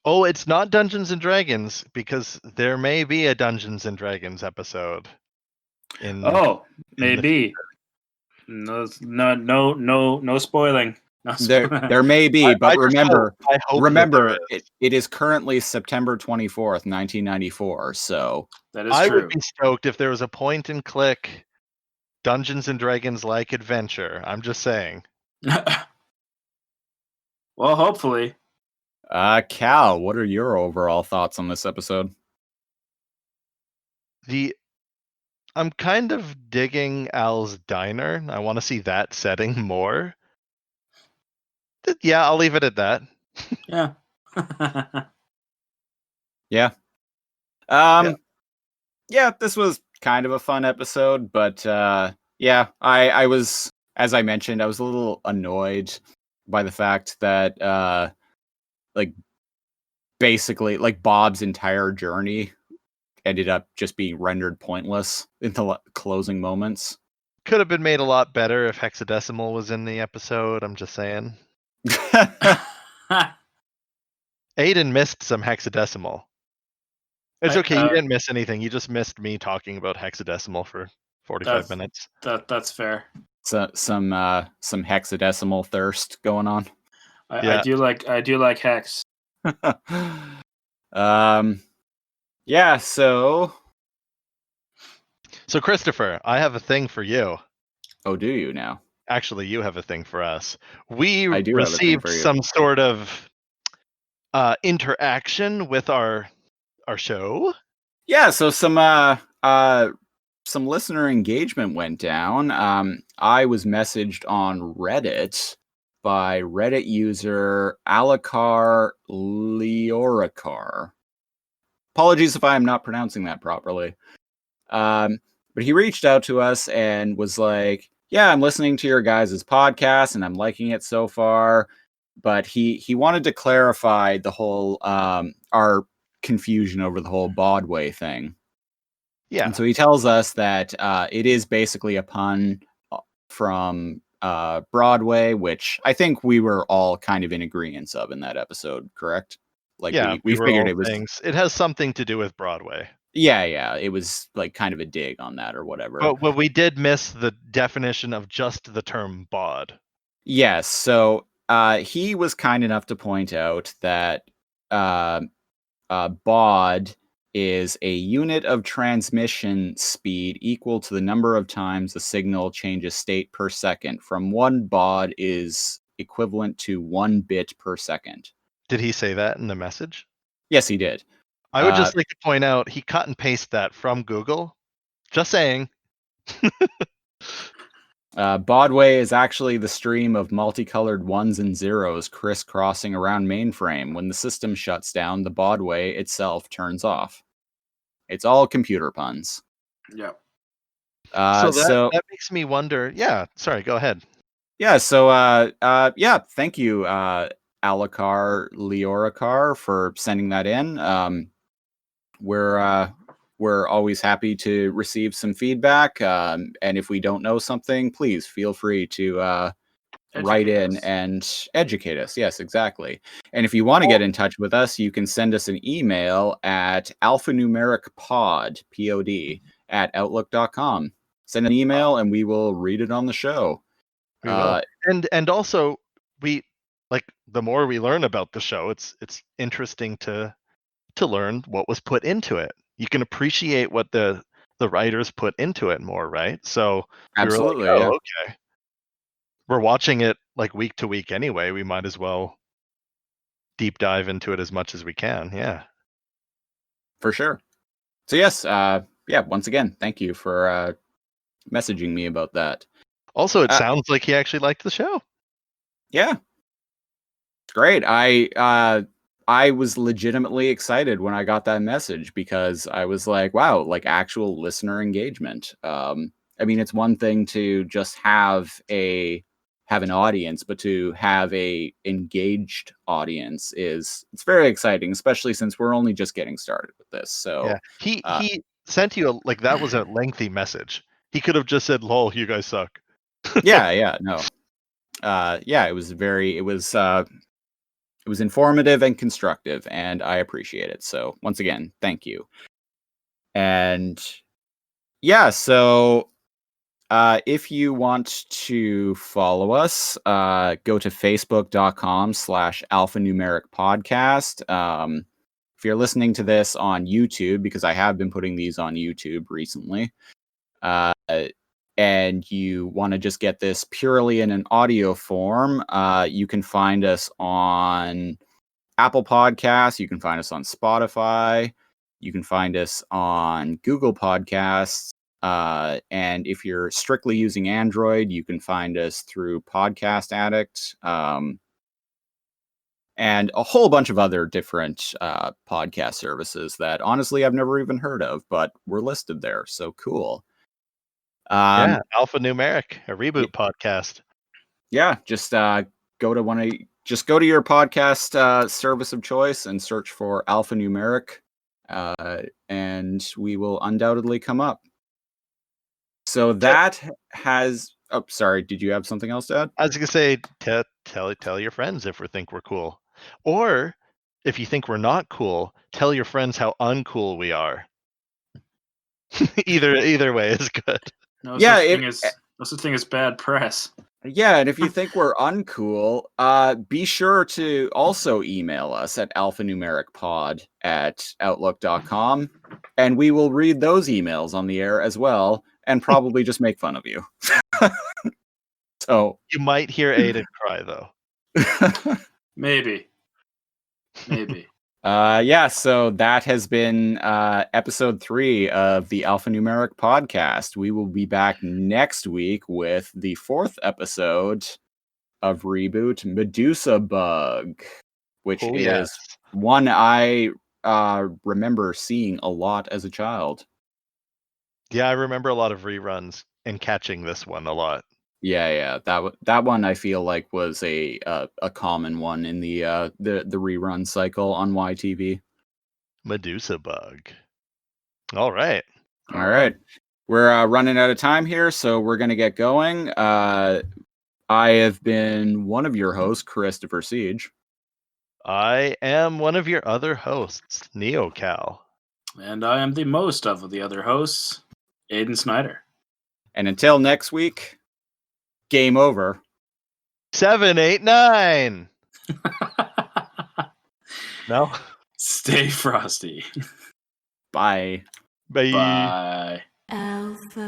Oh, it's not Dungeons and Dragons because there may be a Dungeons and Dragons episode. Oh, maybe. No spoiling. No spoiling. There may be, but I remember, hope that there is. it is currently September 24th, 1994. So That is I true. would be stoked if there was a point and click Dungeons and Dragons like adventure. I'm just saying. Well, hopefully. Cal, what are your overall thoughts on this episode? I'm kind of digging Al's diner. I want to see that setting more. Yeah, I'll leave it at that. Yeah. Yeah. Yeah, this was kind of a fun episode, but yeah, I was, as I mentioned, I was a little annoyed by the fact that like basically like Bob's entire journey ended up just being rendered pointless in the closing moments. Could have been made a lot better if hexadecimal was in the episode. I'm just saying. Aiden missed some hexadecimal. It's okay. You didn't miss anything. You just missed me talking about hexadecimal for 45 minutes. That's fair. So, some hexadecimal thirst going on. I do like hex. Yeah, so Christopher, I have a thing for you. Oh, do you now? Actually, you have a thing for us. We I do have a thing received for you. some sort of interaction with our show. Yeah, so some listener engagement went down. I was messaged on Reddit by Reddit user Alakar Leoricar. Apologies if I am not pronouncing that properly. But he reached out to us and was like, yeah, I'm listening to your guys' podcast and I'm liking it so far. But he wanted to clarify the whole our confusion over the whole Bodway thing. Yeah. And so he tells us that it is basically a pun from Broadway, which I think we were all kind of in agreement of in that episode, correct? Like we figured it was things. It has something to do with Broadway. Yeah, it was like kind of a dig on that or whatever. But we did miss the definition of just the term bod. Yes, so he was kind enough to point out that baud is a unit of transmission speed equal to the number of times the signal changes state per second. From 1 baud is equivalent to 1 bit per second. Did he say that in the message? Yes, he did. I would just like to point out he cut and pasted that from Google. Just saying. Baudway is actually the stream of multicolored ones and zeros crisscrossing around mainframe. When the system shuts down, the baudway itself turns off. It's all computer puns. Yep. So that makes me wonder. Yeah, sorry, go ahead. Yeah, so thank you, Alakar Leoricar, for sending that in. We're always happy to receive some feedback, and if we don't know something, please feel free to write in and educate us. Yes, exactly. And if you want to get in touch with us, you can send us an email at alphanumericpod, P-O-D, @outlook.com. Send an email and we will read it on the show. We will. And also, we like the more we learn about the show, it's interesting to learn what was put into it. You can appreciate what the writers put into it more, right? So absolutely, we were like, okay. We're watching it like week to week anyway. We might as well deep dive into it as much as we can. Yeah, for sure. So yes, once again, thank you for messaging me about that. Also, it sounds like he actually liked the show. Yeah, it's great. I was legitimately excited when I got that message because I was like, wow, like actual listener engagement. I mean, it's one thing to just have an audience, but to have a engaged audience it's very exciting, especially since we're only just getting started with this. So yeah, he sent you that was a lengthy message. He could have just said, "Lol, you guys suck." yeah, no. It was informative and constructive, and I appreciate it. So once again, thank you. And Yeah, so if you want to follow us, go to facebook.com/alphanumeric podcast. If you're listening to this on YouTube, because I have been putting these on YouTube recently, and you want to just get this purely in an audio form, you can find us on Apple Podcasts, you can find us on Spotify, you can find us on Google Podcasts, and if you're strictly using Android, you can find us through Podcast Addict, and a whole bunch of other different podcast services that honestly I've never even heard of, but we're listed there. So cool. Yeah, Alphanumeric, a reboot podcast. Yeah, just go to your podcast service of choice and search for Alphanumeric, and we will undoubtedly come up. So that has. Oh, sorry. Did you have something else to add? I was gonna say, tell your friends if we think we're cool, or if you think we're not cool, tell your friends how uncool we are. either way is good. No Yeah, such thing as bad press. Yeah, and if you think we're uncool, be sure to also email us at alphanumericpod@outlook.com, and we will read those emails on the air as well, and probably just make fun of you. So You might hear Aiden cry though. Maybe. Yeah, so that has been episode 3 of the Alphanumeric podcast. We will be back next week with the 4th episode of Reboot, Medusa Bug, which is one I remember seeing a lot as a child. Yeah, I remember a lot of reruns and catching this one a lot. Yeah, that one I feel like was a common one in the rerun cycle on YTV. Medusa Bug. All right. All right. We're running out of time here, so we're gonna get going. I have been one of your hosts, Christopher Siege. I am one of your other hosts, Kal. And I am the most of the other hosts, Aiden Snyder. And until next week, game over. 7, 8, 9. No? Stay frosty. Bye. Bye. Bye. Alpha